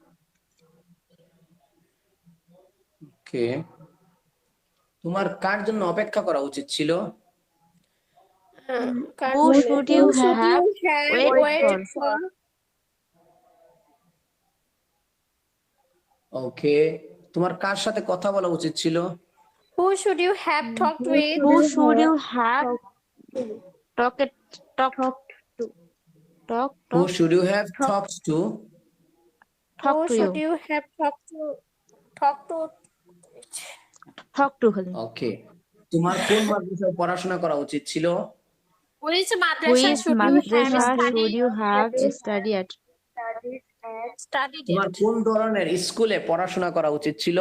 Speaker 1: ওকে, তোমার কার জন্য অপেক্ষা করা উচিত ছিল?
Speaker 3: Who should you have waited
Speaker 4: for?
Speaker 1: ওকে, তোমার কার সাথে কথা বলা উচিত ছিল?
Speaker 4: Who should you have talked with?
Speaker 3: Who should you have talked to?
Speaker 1: Who should you have talked to?
Speaker 3: Talk
Speaker 4: Who
Speaker 3: to
Speaker 4: should
Speaker 3: you.
Speaker 4: you have talked to? Talk to.
Speaker 3: Talk to খালি।
Speaker 1: ওকে, তোমার কোন মাদ্রাসায় পড়াশোনা করা উচিত ছিল?
Speaker 4: Which madrasa
Speaker 3: Which
Speaker 4: should you have
Speaker 3: madrasa
Speaker 4: studied?
Speaker 3: should you have studied at?
Speaker 4: Studied
Speaker 1: তোমার
Speaker 4: at?
Speaker 1: কোন ধরনের স্কুলে পড়াশোনা করা উচিত ছিল?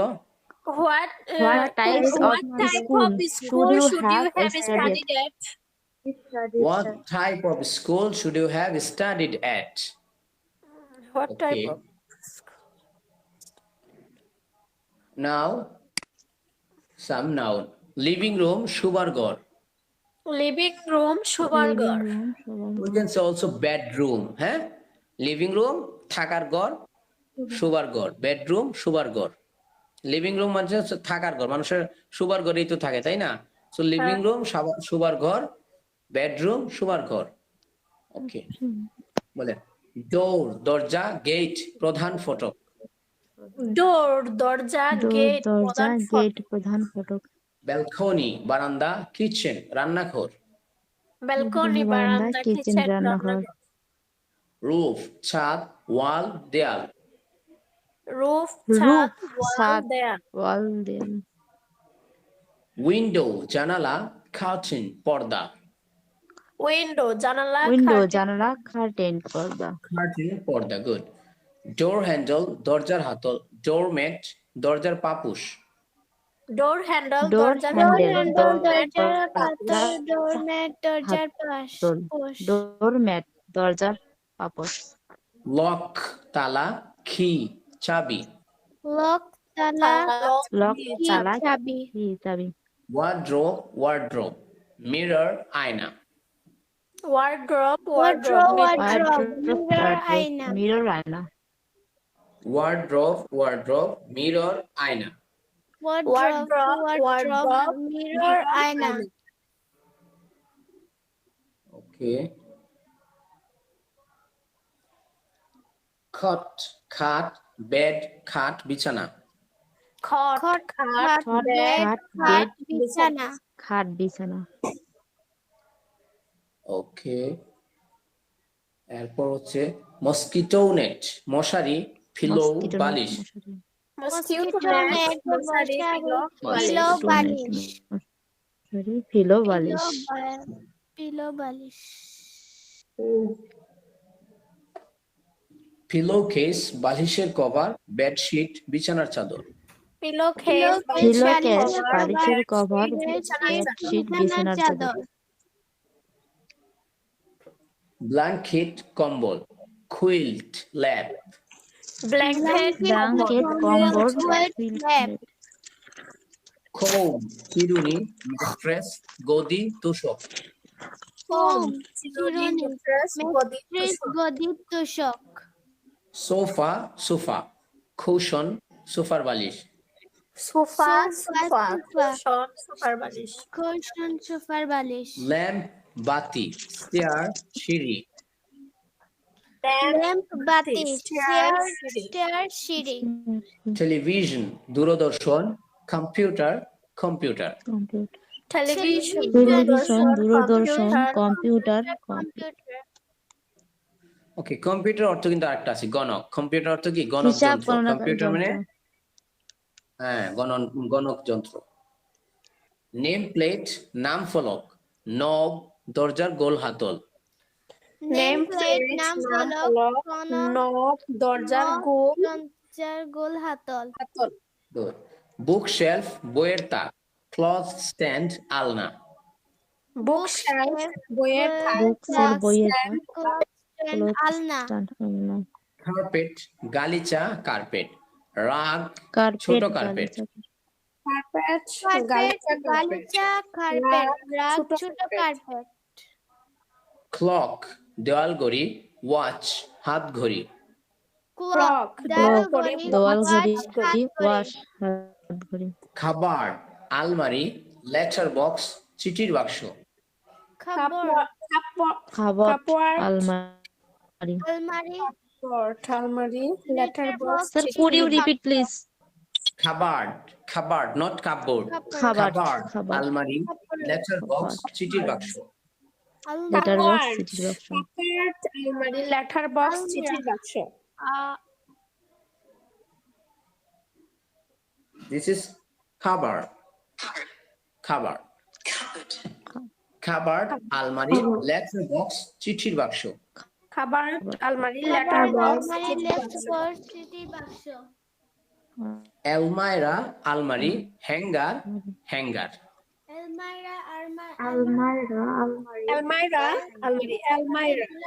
Speaker 4: What
Speaker 3: What types of
Speaker 4: what type
Speaker 3: school
Speaker 4: of
Speaker 3: should
Speaker 4: school
Speaker 3: you
Speaker 4: should you
Speaker 3: have
Speaker 4: have
Speaker 3: studied?
Speaker 4: studied at?
Speaker 1: What type of school should you have studied at?
Speaker 4: What type
Speaker 1: Okay.
Speaker 4: of
Speaker 1: Now, some noun. Living room, shobar ghor.
Speaker 4: living room? Shobargar.
Speaker 1: We can say also bedroom. হ্যাঁ, living room থাকার ঘর, শোবার ঘর, bedroom শোবার ঘর। Living room মানে হচ্ছে থাকার ঘর, মানুষের শোবার ঘরেই তো থাকে, তাই না? সো লিভিং রুম শোবার ঘর, বেডরুম শোবার ঘর। ওকে, বলেন। ডোর দরজা, গেট প্রধান ফটক।
Speaker 4: Door দরজা, gate
Speaker 3: দরজা,
Speaker 4: প্রধান
Speaker 3: গেট প্রধান ফটক।
Speaker 1: ব্যালকনি বারান্দা, কিচেন রান্নাঘর।
Speaker 4: balcony
Speaker 3: বারান্দা,
Speaker 4: বারান্দা,
Speaker 3: কিচেন
Speaker 4: kitchen
Speaker 3: রান্নাঘর।
Speaker 1: রুফ ছাদ, ওয়াল দেয়াল।
Speaker 4: roof
Speaker 3: Roof,
Speaker 4: ছাদ, wall
Speaker 3: ছাদ।
Speaker 4: দেয়াল।
Speaker 3: ওয়াল দেয়াল।
Speaker 1: উইন্ডো জানালা, কার্টেন পর্দা।
Speaker 4: window জানালা,
Speaker 3: উইন্ডো
Speaker 4: curtain।
Speaker 3: জানালা, কার্টেন পর্দা।
Speaker 1: কার্টেন পর্দা, গুড। ডোর হ্যান্ডেল দরজার হাতল, ডোরমেট দরজার পাপুস।
Speaker 4: door handle
Speaker 3: Door
Speaker 4: দরজার
Speaker 3: handle,
Speaker 4: handle,
Speaker 5: দরজার
Speaker 4: দরজার
Speaker 5: পাতল, ডোরম্যাট দরজার
Speaker 3: হাতল।
Speaker 5: পোষ।
Speaker 3: ডোরম্যাট দরজার পাপোশ।
Speaker 1: লক তালা, কি চাবি।
Speaker 5: লক তালা,
Speaker 3: লক
Speaker 5: কি
Speaker 3: তালা,
Speaker 5: চাবি।
Speaker 3: কি চাবি।
Speaker 1: ওয়ার্ড্রোব ওয়ার্ড্রোব, মিরর আয়না।
Speaker 4: wardrobe
Speaker 5: Wardrobe,
Speaker 4: wardrobe,
Speaker 5: wardrobe, mirror, আয়না।
Speaker 3: মিরর আয়না।
Speaker 1: ওয়ার্ড্রোব ওয়ার্ড্রোব, মিরর আয়না।
Speaker 5: ওয়ার্ড্রোব, মিরর, আয়না।
Speaker 1: ওকে, খট খাট, বেড খাট বিছানা।
Speaker 4: খাট
Speaker 5: খট,
Speaker 4: খাট,
Speaker 5: খাট,
Speaker 4: bed,
Speaker 5: বেড,
Speaker 3: খাট,
Speaker 5: খাট, বিছানা।
Speaker 3: খাট বিছানা।
Speaker 1: ওকে, এরপর হচ্ছে মস্কিটো নেট মশারি, ফিলো
Speaker 3: মসকিটো নেট,
Speaker 1: বালিশ।
Speaker 3: মশারি।
Speaker 4: mosquito
Speaker 5: Mosquito
Speaker 4: net,
Speaker 5: net,
Speaker 4: মশারি,
Speaker 5: মশারি,
Speaker 4: pillow,
Speaker 1: বালিশ।
Speaker 5: পিলো,
Speaker 3: মসকিটো নেট,
Speaker 5: বালিশ।
Speaker 3: মশারি, ফিলো বালিশ।
Speaker 5: পিলো, পিলো বালিশ
Speaker 1: পিলো কেস বালিশের কভার, বেডশিট বিছানার চাদর।
Speaker 4: পিলো কেস
Speaker 3: পিলোকেস
Speaker 4: বালিশের
Speaker 3: বালিশের কভার,
Speaker 4: বিছানার চাদর।
Speaker 3: বেডশিট বিছানার চাদর।
Speaker 1: ব্ল্যাঙ্কেট কম্বল, কুইল্ট ল্যাপ।
Speaker 4: ব্ল্যাঙ্কেট
Speaker 3: ব্ল্যাঙ্কেট কম্বল,
Speaker 5: ল্যাপ
Speaker 1: কোম চিরুনি, ম্যাট্রেস গদি তোষক।
Speaker 5: ফোম
Speaker 4: চিরুনি,
Speaker 5: চিরুনি
Speaker 4: ম্যাট্রেস, গদি,
Speaker 5: ম্যাট্রেস
Speaker 4: তোষক।
Speaker 5: গদি তোষক
Speaker 1: সোফা সোফা, কুশন সোফার বালিশ।
Speaker 4: Sofa,
Speaker 5: sofa,
Speaker 4: sofa,
Speaker 5: sofa.
Speaker 4: Cushion, সোফার বালিশ।
Speaker 5: কুশন সোফার বালিশ
Speaker 1: ল্যাম্প বাতি, চেয়ার সিঁড়ি।
Speaker 5: ল্যাম্প বাতি
Speaker 4: চেয়ার,
Speaker 5: চেয়ার
Speaker 4: সিঁড়ি।
Speaker 5: চেয়ার সিঁড়ি
Speaker 1: টেলিভিশন দূরদর্শন, computer computer.
Speaker 3: Computer,
Speaker 4: television,
Speaker 3: television, দূরদর্শন,
Speaker 4: কম্পিউটার।
Speaker 3: কম্পিউটার।
Speaker 1: ওকে, কম্পিউটার অর্থ কিন্তু আরেকটা আছে, গণক। কম্পিউটার অর্থ কি? গণক
Speaker 3: হিসাব
Speaker 1: যন্ত্র।
Speaker 3: গণনা
Speaker 1: কম্পিউটার মানে
Speaker 3: যন্ত্র।
Speaker 1: হ্যাঁ, গণক যন্ত্র। নেম প্লেট নাম ফলক, নব দরজার গোল হাতল।
Speaker 5: নেম প্লেট নাম ফলক
Speaker 4: নব দরজার গোল
Speaker 5: দরজার গোল হাতল
Speaker 4: হাতল।
Speaker 1: বুক শেলফ বইয়ের তাক, ক্লথ স্ট্যান্ড আলনা।
Speaker 4: বুক শেলফ বইয়ের থাক,
Speaker 3: বুকসের বইয়ের
Speaker 5: ক্লথ স্ট্যান্ড আলনা
Speaker 3: আলনা।
Speaker 1: কার্পেট গালিচা কার্পেট, রাগ
Speaker 3: কার্পেট,
Speaker 1: ছোট কার্পেট।
Speaker 4: কার্পেট,
Speaker 5: কার্পেট
Speaker 4: গালিচা কার্পেট।
Speaker 5: গালিচা কার্পেট রাগ
Speaker 4: ছোট
Speaker 5: ছোট
Speaker 4: কার্পেট।
Speaker 5: কার্পেট
Speaker 1: ক্লক দেওয়াল ঘড়ি, ওয়াচ হাত ঘড়ি।
Speaker 5: ক্লক
Speaker 4: Clock,
Speaker 5: দেওয়াল
Speaker 3: ক্লক,
Speaker 5: ঘড়ি
Speaker 3: দেওয়াল ঘড়ি,
Speaker 5: হাত
Speaker 3: ওয়াশ হাত ঘড়ি।
Speaker 1: খাবার আলমারি, লেটার বক্স চিঠির বাক্স।
Speaker 5: খাবার
Speaker 3: খাবার,
Speaker 4: কাপড়,
Speaker 3: আলমারি।
Speaker 5: আলমারি
Speaker 4: আলমারি, letter box,
Speaker 3: Sir, could you repeat please?
Speaker 1: খাবার খাবার নট কাপবোর্ড।
Speaker 3: খাবার,
Speaker 1: খাবার
Speaker 3: খাবার,
Speaker 1: আলমারি, লেটার বক্স চিঠির বাক্স।
Speaker 3: লেটার বক্স,
Speaker 5: আলমারি
Speaker 3: চিঠির বাক্স।
Speaker 4: কাপড়, আলমারি, লেটার বক্স,
Speaker 5: আলমিরা।
Speaker 4: চিঠির বাক্স।
Speaker 1: দিস ইজ খাবার। খাবার খাবার আলমারি, লেটার বক্স চিঠির বাক্স।
Speaker 4: খাবার, আলমারি, লেটার বক্স,
Speaker 5: আলমারি লেফট বক্স চিঠি বাক্স
Speaker 1: এলমায়রা আলমারি, হ্যাঙ্গার হ্যাঙ্গার।
Speaker 5: আলমাইরা
Speaker 4: আলমাইরা,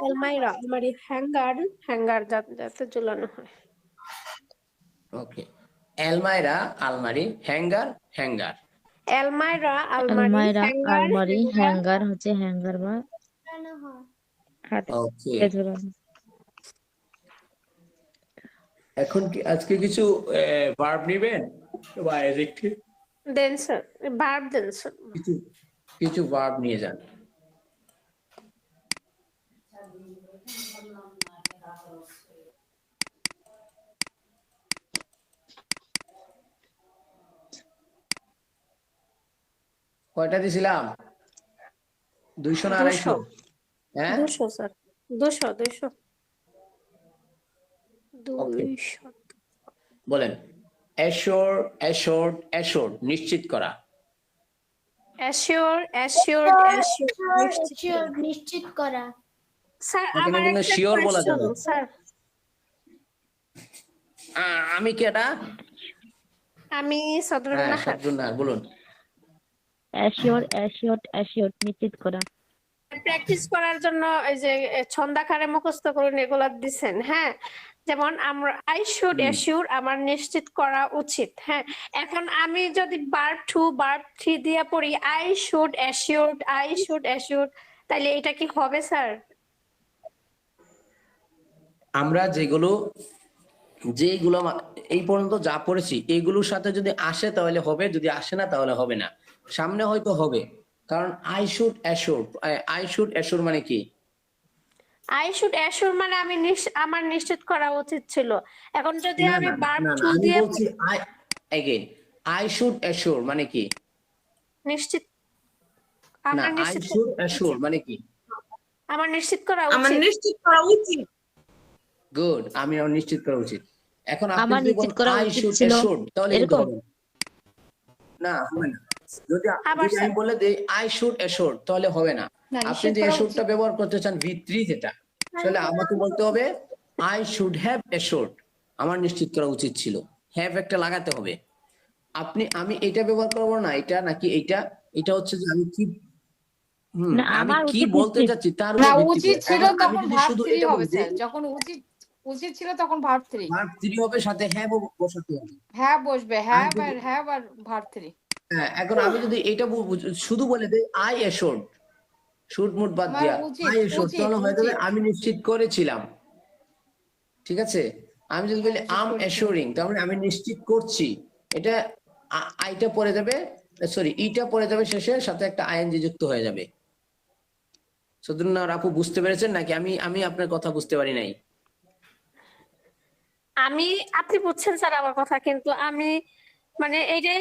Speaker 4: আলমারি, হ্যাঙ্গার যাতে ঝুলানো হয়।
Speaker 1: ওকে, এলমায়রা আলমারি, হ্যাঙ্গার হ্যাঙ্গার।
Speaker 4: আলমাইরা,
Speaker 3: আলমাইরা,
Speaker 4: হ্যাঙ্গার,
Speaker 3: আলমারি, হ্যাঙ্গার হচ্ছে হ্যাঙ্গার বা
Speaker 5: বানানো হয়
Speaker 3: হাতে
Speaker 1: ওকে,
Speaker 3: ঝোলানো।
Speaker 1: এখন কি আজকে কিছু ভার্ব নেবেন বা অ্যাডজেক্টিভ?
Speaker 4: দেন স্যার, ভার্ব দেন স্যার।
Speaker 1: কিছু কিছু ভার্ব নিয়ে যান। কয়টা দিছিলাম? 200 না 250? হ্যাঁ
Speaker 4: 200 স্যার, 200
Speaker 1: Okay.
Speaker 4: 200।
Speaker 1: বলেন। অ্যাশোর অ্যাশোর্ড অ্যাশোর্ড নিশ্চিত করা।
Speaker 4: অ্যাসিওর,
Speaker 5: নিশ্চিত করা
Speaker 4: স্যার
Speaker 1: এখানে
Speaker 4: আমার
Speaker 1: কিন্তু
Speaker 4: একটা
Speaker 1: sure বলা
Speaker 4: question,
Speaker 1: যাবে।
Speaker 4: স্যার
Speaker 1: আমি কেডা?
Speaker 4: আমি সদরুল
Speaker 1: হ্যাঁ
Speaker 4: নাহার।
Speaker 1: সবজুন্নার বলুন।
Speaker 3: অ্যাসিওর নিশ্চিত করা।
Speaker 4: প্র্যাকটিস করার জন্য এই যে ছন্দাকারে মুখস্থ করুন এগুলা দিছেন, হ্যাঁ। যেমন আমরা আই শুড অ্যাসিওর, আমার নিশ্চিত করা উচিত, হ্যাঁ। এখন আমি যদি ভার্ব 2 ভার্ব 3 দিয়ে পড়ি আই শুড অ্যাসিওর, তাহলে এটা কি হবে স্যার?
Speaker 1: আমরা যেগুলো এই পর্যন্ত যা পড়েছি এইগুলোর সাথে যদি আসে তাহলে হবে, যদি আসে না তাহলে হবে না। সামনে হয়তো হবে, কারণ আই শুড অ্যাসিওর মানে কি?
Speaker 4: আই শুড অ্যাসিওর মানে আমার নিশ্চিত করা উচিত ছিল। এখন যদি
Speaker 1: না,
Speaker 4: আমি
Speaker 1: না,
Speaker 4: ভার্ব
Speaker 1: না, না,
Speaker 4: 2
Speaker 1: আমি
Speaker 4: দিয়ে
Speaker 1: বলছি আই শুড অ্যাসিওর মানে কি?
Speaker 4: নিশ্চিত,
Speaker 1: না,
Speaker 4: আমার
Speaker 1: আই
Speaker 4: নিশ্চিত
Speaker 1: শুড অ্যাসিওর মানে কি?
Speaker 4: আমার নিশ্চিত করা
Speaker 6: আমার
Speaker 4: উচিত।
Speaker 6: নিশ্চিত করা উচিত।
Speaker 1: গুড, আমি নিশ্চিত করা উচিত। এখন আপনি
Speaker 3: আমার
Speaker 1: যদি
Speaker 3: নিশ্চিত
Speaker 1: বলেন
Speaker 3: করা
Speaker 1: আই
Speaker 3: উচিত
Speaker 1: শুড
Speaker 3: ছিল,
Speaker 1: অ্যাসিওর তাহলে কিন্তু
Speaker 3: এরকম?
Speaker 1: হবে না। না, হবে না। যদি
Speaker 4: আবার
Speaker 1: আমি বলে দেই আই শুড অ্যাসিওর তাহলে হবে না।
Speaker 2: না,
Speaker 1: আপনি
Speaker 2: নিষেধ
Speaker 1: যে
Speaker 2: করা
Speaker 1: এশোরটা
Speaker 2: উচিত।
Speaker 1: ব্যবহার করতে চান V3 যেটা, তাহলে আমাকে বলতে হবে আই শুড হ্যাভ এশোর্ড, আমার নিশ্চিত করা উচিত ছিল, হ্যাভ একটা লাগাতে হবে। আমি এটা ব্যবহার করবো না, এটা নাকি এটা, এটা হচ্ছে যে আমি কি
Speaker 3: না,
Speaker 1: আমি
Speaker 3: আমার
Speaker 1: কি
Speaker 3: উচিত
Speaker 1: বলতে
Speaker 3: নিশ্চিত।
Speaker 1: চাচ্ছি তার
Speaker 2: না,
Speaker 1: উপর ভিত্তি
Speaker 2: উচিত
Speaker 1: করে।
Speaker 2: ছিল
Speaker 1: এখন আমি
Speaker 2: তখন
Speaker 1: যদি
Speaker 2: ভার্ব
Speaker 1: শুধু
Speaker 2: 3
Speaker 1: এটা
Speaker 2: হবে
Speaker 1: বলি যে
Speaker 2: স্যার। যখন উচিত উচিত ছিল তখন ভার্ব 3।
Speaker 1: ভার্ব 3 হবে, সাথে হ্যাভ বসাতে হবে।
Speaker 2: হ্যাঁ বসবে,
Speaker 1: আর যদি
Speaker 2: হ্যাভ আর ভার্ব 3।
Speaker 1: হ্যাঁ, এখন আমি যদি এটা শুধু বলে দেই আই এশোর্ড, শুড মুড বাদ
Speaker 2: আমার
Speaker 1: দিয়া
Speaker 2: উচিত
Speaker 1: আই এশোর্ড,
Speaker 2: উচিত
Speaker 1: তাহলে হয়ে যাবে
Speaker 2: উচিত
Speaker 1: আমি নিশ্চিত করেছিলাম। ঠিক আছে, আমি যদি বলি
Speaker 2: নিষেধ
Speaker 1: আম
Speaker 2: করেছিলাম।
Speaker 1: অ্যাসুরিং, তার মানে আমি নিশ্চিত করছি। এটা আইটা পড়ে যাবে, সরি ইটা পড়ে যাবে শেষে, সাথে একটা আইএনজি যুক্ত হয়ে যাবে। সদরুন্নার আপু বুঝতে পেরেছেন নাকি আমি আমি আপনার কথা বুঝতে পারি নাই?
Speaker 4: আপনি বুঝছেন স্যার আমার কথা, কিন্তু আমি মানে এই যে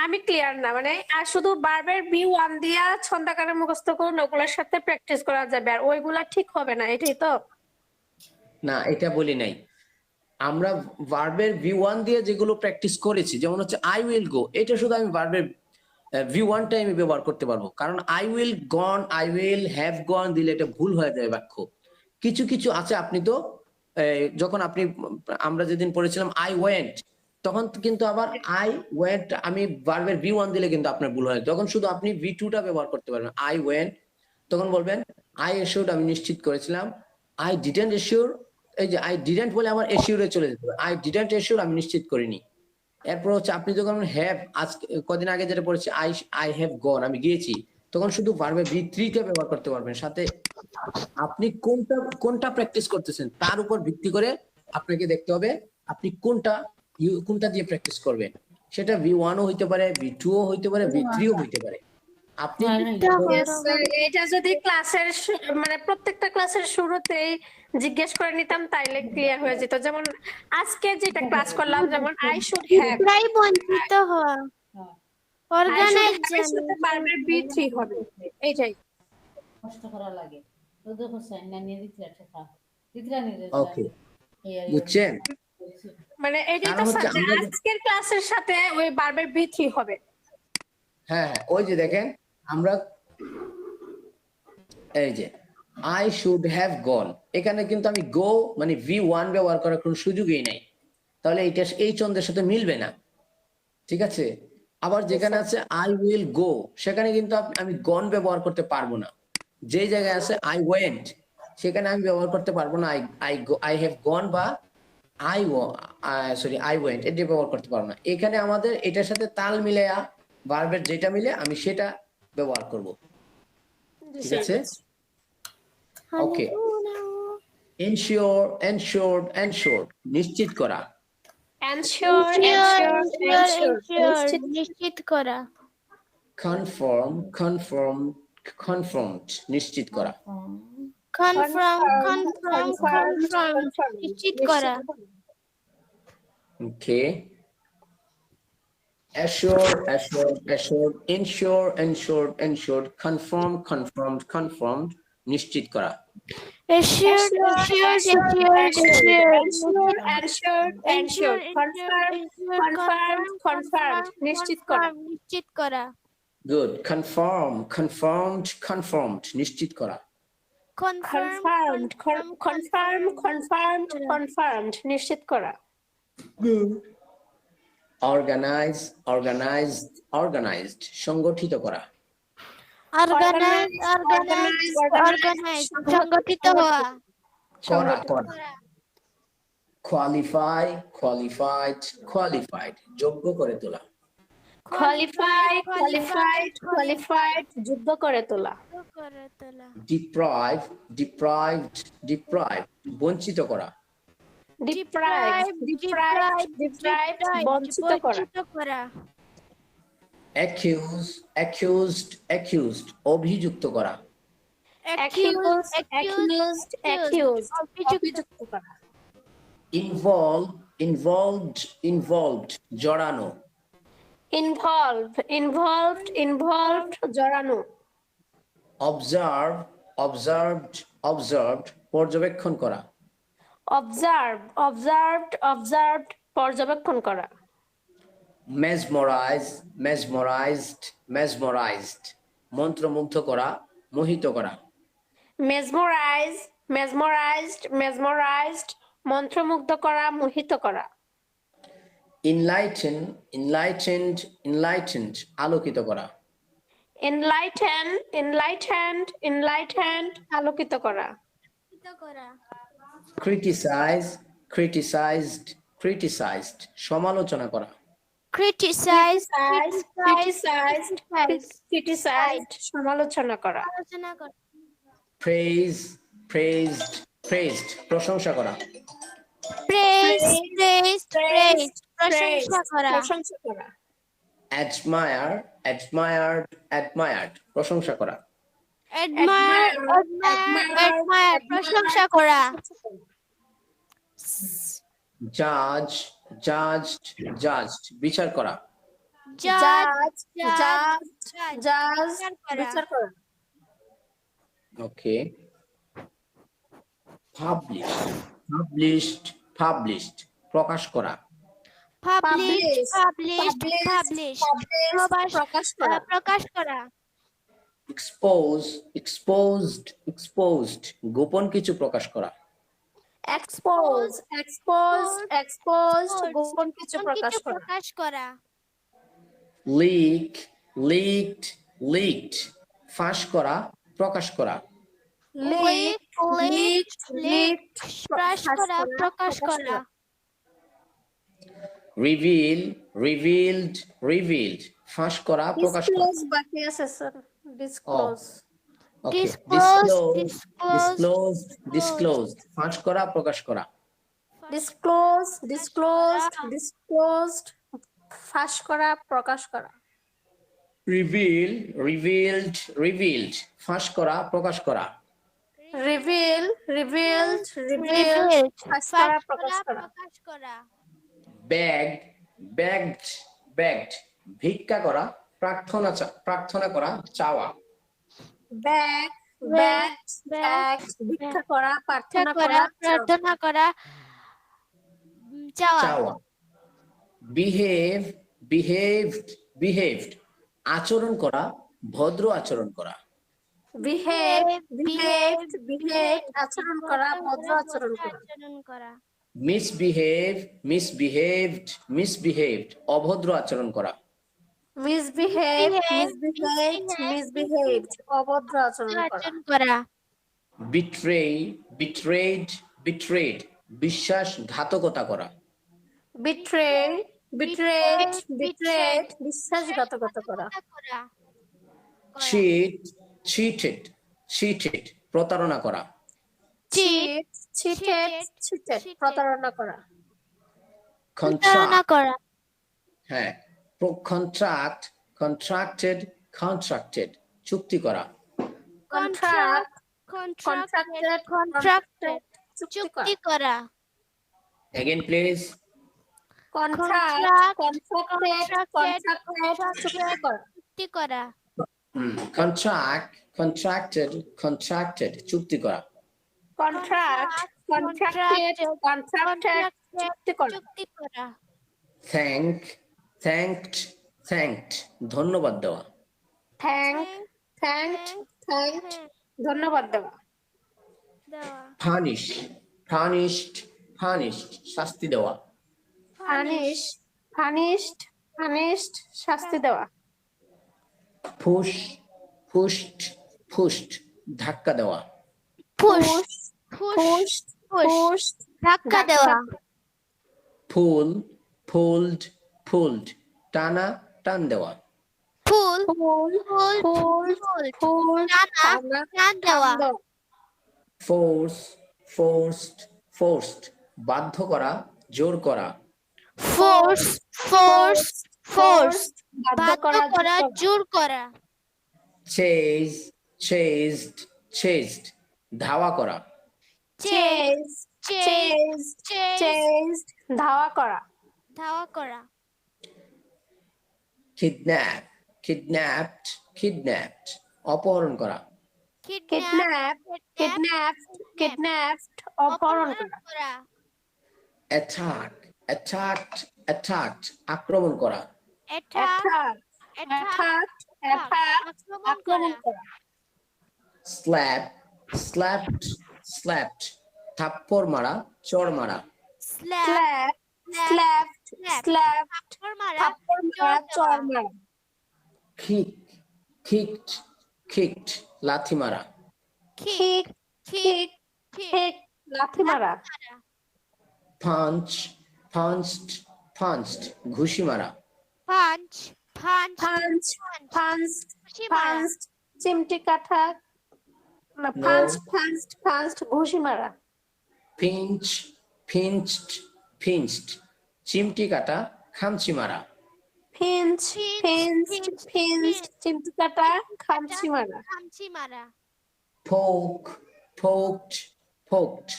Speaker 4: আমি ক্লিয়ার না, মানে আর শুধু বারবার B1 দিয়া ছন্দাকারে মুখস্থ করুন, ওগুলোর সাথে প্র্যাকটিস করা যাবে, আর ওইগুলা ঠিক হবে না, এটাই তো?
Speaker 1: না, এটা বলি নাই। আমরা ভার্বের V1 দিয়ে যেগুলো প্র্যাকটিস করেছি, যেমন হচ্ছে আই উইল গো, এটা শুধু আমি ভার্বের V1 টাই আমি ব্যবহার করতে পারবো, কারণ I will gone, I will have gone দিলে এটা ভুল হয়ে যায় বাক্য। কিছু কিছু আছে, আপনি তো যখন আমরা যেদিন পড়েছিলাম আই ওয়েন্ট, তখন কিন্তু আবার আই ওয়েন্ট আমি ভার্বের V1 দিলে কিন্তু আপনার ভুল হয়, তখন শুধু আপনি V2 টা ব্যবহার করতে পারবেন। আই ওয়েন্ট, তখন বলবেন আই এশিওর্ড, আমি নিশ্চিত করেছিলাম। আই ডিডন্ট এশিওর, এই যে আই ডিডন্ট বলে আমার এশিওরে চলে যেতে হবে, আই ডিডন্ট এশিওর, আমি নিশ্চিত করিনি। এরপর হচ্ছে আপনি যখন হ্যাভ, আজকে কদিন আগে যেটা পড়েছি আই আই হ্যাভ গন, আমি গিয়েছি, তখন শুধু ভার্বের V3 টা ব্যবহার করতে পারবেন। সাথে আপনি কোনটা কোনটা প্র্যাকটিস করতেছেন তার উপর ভিত্তি করে আপনাকে দেখতে হবে আপনি কোনটা দিয়ে প্র্যাকটিস করবেন। সেটা V1 ও হইতে পারে, V2 ও হইতে পারে, V3 ও হইতে পারে। আপনি
Speaker 4: Yes, sir. এটা যদি ক্লাসের মানে প্রত্যেকটা ক্লাসের শুরুতেই জিজ্ঞেস করে নিতাম তাইলে ক্লিয়ার হয়ে যেত। যেমন আজকে যেটা ক্লাস করলাম, যেমন আই শুড হ্যাভ,
Speaker 5: প্রায় বঞ্চিত হওয়া, অর্গানাইজ
Speaker 4: সাথে বারবার B3 হবে, এইটাই।
Speaker 7: কষ্ট করা লাগে তো দেখো সাইন না নিয়ে দিতে একটা খা দিতে নিয়ে
Speaker 1: ওকে, বুঝছেন?
Speaker 4: মানে এটাই তো
Speaker 1: কারণ হচ্ছে
Speaker 4: স্যার, যে
Speaker 1: আমরা
Speaker 4: আজকের ক্লাসের সাথে ওই বারবার B3 হবে।
Speaker 1: হ্যাঁ হ্যাঁ, ওই যে দেখেন আমরা এই যে আই শুড হ্যাভ গন, এখানে কিন্তু আমি গো মানে V1 ব্যবহার করার কোনো সুযোগই নাই, তাহলে এটা এই ছন্দের সাথে মিলবে না। ঠিক আছে, আবার যেখানে আছে আই উইল গো, সেখানে কিন্তু আমি গন ব্যবহার করতে পারবো না। যে জায়গায় আছে আই ওয়েন্ট, সেখানে আমি ব্যবহার করতে পারবো না আই হ্যাভ গন বা আই ওয়েন্ট, এটা ব্যবহার করতে পারবো না। এখানে আমাদের এটার সাথে তাল মিলায়া ভার্বের যেটা মিলে আমি সেটা ব্যবহার করব। ঠিক আছে, ওকে। এনশিওর নিশ্চিত করা,
Speaker 4: Ensure,
Speaker 5: নিশ্চিত করা,
Speaker 1: কনফার্মড নিশ্চিত করা,
Speaker 5: কনফার্ম নিশ্চিত করা,
Speaker 1: ওকে। assured, ensured, confirmed নিশ্চিত করা,
Speaker 5: assured,
Speaker 4: confirmed, নিশ্চিত করা।
Speaker 5: নিশ্চিত করা,
Speaker 1: গুড। confirmed নিশ্চিত করা,
Speaker 4: confirmed, নিশ্চিত করা।
Speaker 1: organized সংগঠিত করা,
Speaker 5: অর্গানাইজ সংগঠিত হওয়া,
Speaker 1: করা, qualified যোগ্য করে তোলা,
Speaker 4: qualified, যুদ্ধ করে তোলা।
Speaker 1: deprived বঞ্চিত করা,
Speaker 4: deprived, বঞ্চিত করা।
Speaker 1: accused অভিযুক্ত করা,
Speaker 4: accused, অভিযুক্ত করা।
Speaker 1: involved জড়ানো,
Speaker 4: involved, জড়ানো।
Speaker 1: observed পর্যবেক্ষণ করা,
Speaker 4: observed, পর্যবেক্ষণ করা।
Speaker 1: mesmerized মন্ত্রমুগ্ধ করা, মোহিত করা।
Speaker 4: mesmerize, mesmerized, মন্ত্রমুগ্ধ করা, মোহিত করা।
Speaker 1: enlighten, enlightened, আলোকিত করা।
Speaker 4: enlightened, আলোকিত করা।
Speaker 1: criticize, criticized, সমালোচনা করা।
Speaker 4: criticized, সমালোচনা করা।
Speaker 1: praised, প্রশংসা করা।
Speaker 4: প্রশংসা করা।
Speaker 1: admired, প্রশংসা করা।
Speaker 4: প্রশংসা করা।
Speaker 1: judged, বিচার করা।
Speaker 4: বিচার করা।
Speaker 1: ওকে। published, প্রকাশ করা।
Speaker 4: প্রকাশ করা।
Speaker 1: exposed, গোপন কিছু প্রকাশ করা।
Speaker 4: exposed, গোপন কিছু প্রকাশ করা।
Speaker 1: leaked, ফাঁস করা, প্রকাশ করা।
Speaker 4: প্রকাশ করা।
Speaker 1: revealed, ফাঁস করা, প্রকাশ করা।
Speaker 4: বাকি আছে স্যার। disclose,
Speaker 1: Okay. disclosed, ফাঁস করা, প্রকাশ করা।
Speaker 4: disclosed, ফাঁস করা, প্রকাশ করা।
Speaker 1: revealed, ফাঁস করা, প্রকাশ করা।
Speaker 4: revealed, ফাঁস করা, প্রকাশ করা।
Speaker 1: begged, ভিক্ষা করা, প্রার্থনা করা, চাওয়া।
Speaker 4: begged, ভিক্ষা করা, প্রার্থনা করা,
Speaker 1: চাওয়া। behaved, আচরণ করা, ভদ্র আচরণ করা।
Speaker 4: behaved, আচরণ করা, ভদ্র আচরণ করা।
Speaker 1: misbehaved, অভদ্র আচরণ করা।
Speaker 4: misbehaved, অভদ্র আচরণ করা।
Speaker 1: betrayed, বিশ্বাসঘাতকতা করা।
Speaker 4: betrayed, বিশ্বাসঘাতকতা করা।
Speaker 1: cheated, প্রতারণা করা।
Speaker 4: cheated, প্রতারণা করা।
Speaker 1: হ্যাঁ। contracted, চুক্তি করা।
Speaker 4: contracted, চুক্তি করা।
Speaker 1: again please.
Speaker 4: contracted, চুক্তি করা।
Speaker 1: contracted, চুক্তি করা।
Speaker 4: contracted, চুক্তি করা।
Speaker 1: thanked, ধন্যবাদ দেওয়া।
Speaker 4: thanked, ধন্যবাদ দেওয়া।
Speaker 1: punished, শাস্তি দেওয়া।
Speaker 4: punished, শাস্তি দেওয়া।
Speaker 1: pushed, ধাক্কা দেওয়া।
Speaker 4: pushed, ধাক্কা দেওয়া।
Speaker 1: pulled, টান দেওয়া।
Speaker 4: pulled, টান দেওয়া।
Speaker 1: forced, বাধ্য করা, জোর করা।
Speaker 4: forced, বাধ্য করা, জোর করা।
Speaker 1: chased, ধাওয়া করা।
Speaker 4: chased, ধাওয়া করা।
Speaker 1: kidnapped, অপহরণ করা।
Speaker 4: kidnapped, অপহরণ করা।
Speaker 1: attacked, আক্রমণ করা।
Speaker 4: attacked, আক্রমণ করা।
Speaker 1: স্ল্যাপ, স্ল্যাপড, স্ল্যাপড, থাপ্পড় মারা, চড় মারা।
Speaker 4: স্ল্যাপ, স্ল্যাপড, স্ল্যাপড, থাপ্পড় মারা, চড় মারা।
Speaker 1: কিক, কিকড, কিকড, লাথি মারা।
Speaker 4: কিক, কিক, কিক, লাথি মারা।
Speaker 1: পাঞ্চ, পাঞ্চড, পাঞ্চড, ঘুষি মারা।
Speaker 4: পাঞ্চ, পাঞ্চ, চিমটি কাটা, না,
Speaker 1: No.
Speaker 4: পাঞ্চ, ঘুষি মারা।
Speaker 1: পিঞ্চ, পিঞ্চড, পিঞ্চড, চিমটি কাটা, খামচি মারা।
Speaker 4: পিঞ্চ, চিমটি কাটা, খামচি মারা।
Speaker 1: পোক, পোকড, পোকড,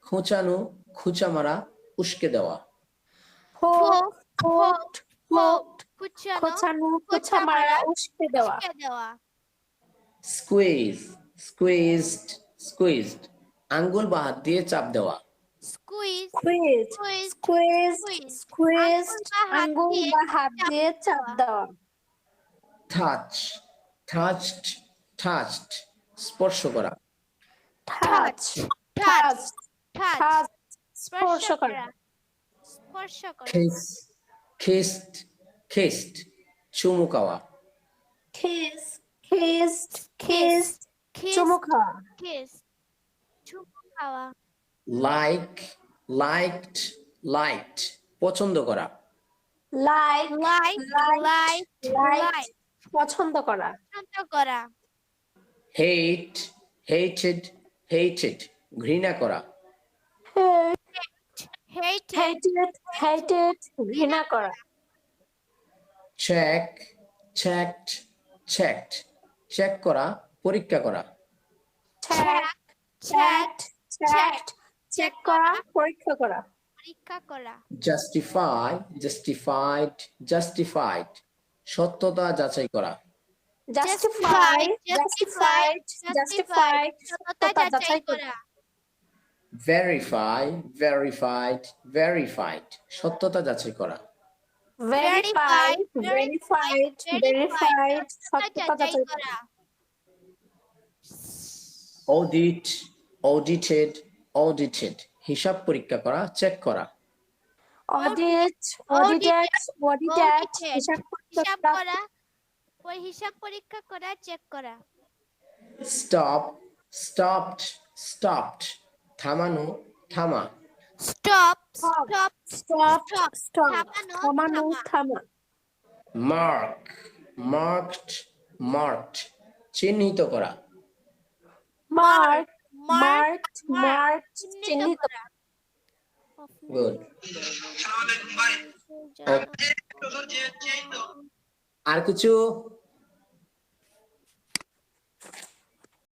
Speaker 1: খোঁচানো, খোঁচা মারা, উস্কে দেওয়া।
Speaker 4: পোক, খোঁচানো, খোঁচা মারা, উস্কে দেওয়া।
Speaker 1: স্কুইজ, স্কুইজড, স্কুইজড, আঙ্গুল বা হাত দিয়ে চাপ দেওয়া।
Speaker 4: স্কুইজ, আঙ্গুল বা হাত দিয়ে চাপ দেওয়া।
Speaker 1: টাচ, টাচড, টাচড, স্পর্শ করা।
Speaker 4: টাচ, স্পর্শ করা।
Speaker 1: কিস, কিসড, কিসড, চুমু খাওয়া।
Speaker 4: কিস, চুমু খাওয়া।
Speaker 1: লাইক, লাইকড, লাইকড, পছন্দ করা।
Speaker 4: লাইক, পছন্দ করা।
Speaker 1: হেট, হেটেড, হেটেড, ঘৃণা করা।
Speaker 4: হেটেড, ঘৃণা করা।
Speaker 1: চেক, চেকড, চেকড, চেক করা, পরীক্ষা করা।
Speaker 4: চেক করা, পরীক্ষা করা।
Speaker 1: জাস্টিফাই, জাস্টিফাইড, জাস্টিফাইড, সত্যতা যাচাই করা।
Speaker 4: জাস্টিফাইড, সত্যতা যাচাই করা।
Speaker 1: ভেরিফাই, ভেরিফাইড, ভেরিফাইড, সত্যতা যাচাই করা।
Speaker 4: ভেরিফাইড, সত্যতা যাচাই করা।
Speaker 1: অডিট, অডিটেড, অডিটেড, হিসাব পরীক্ষা করা, চেক করা।
Speaker 4: অডিটেড, হিসাব
Speaker 8: পরীক্ষা করা, চেক করা।
Speaker 1: স্টপ, স্টপড, স্টপড, থামানো, থামা।
Speaker 4: থামানো, থামা।
Speaker 1: মার্ক, মার্কড, মার্কড, চিহ্নিত করা।
Speaker 4: মার্ক, চিহ্নিত।
Speaker 1: গুড। আর কিছু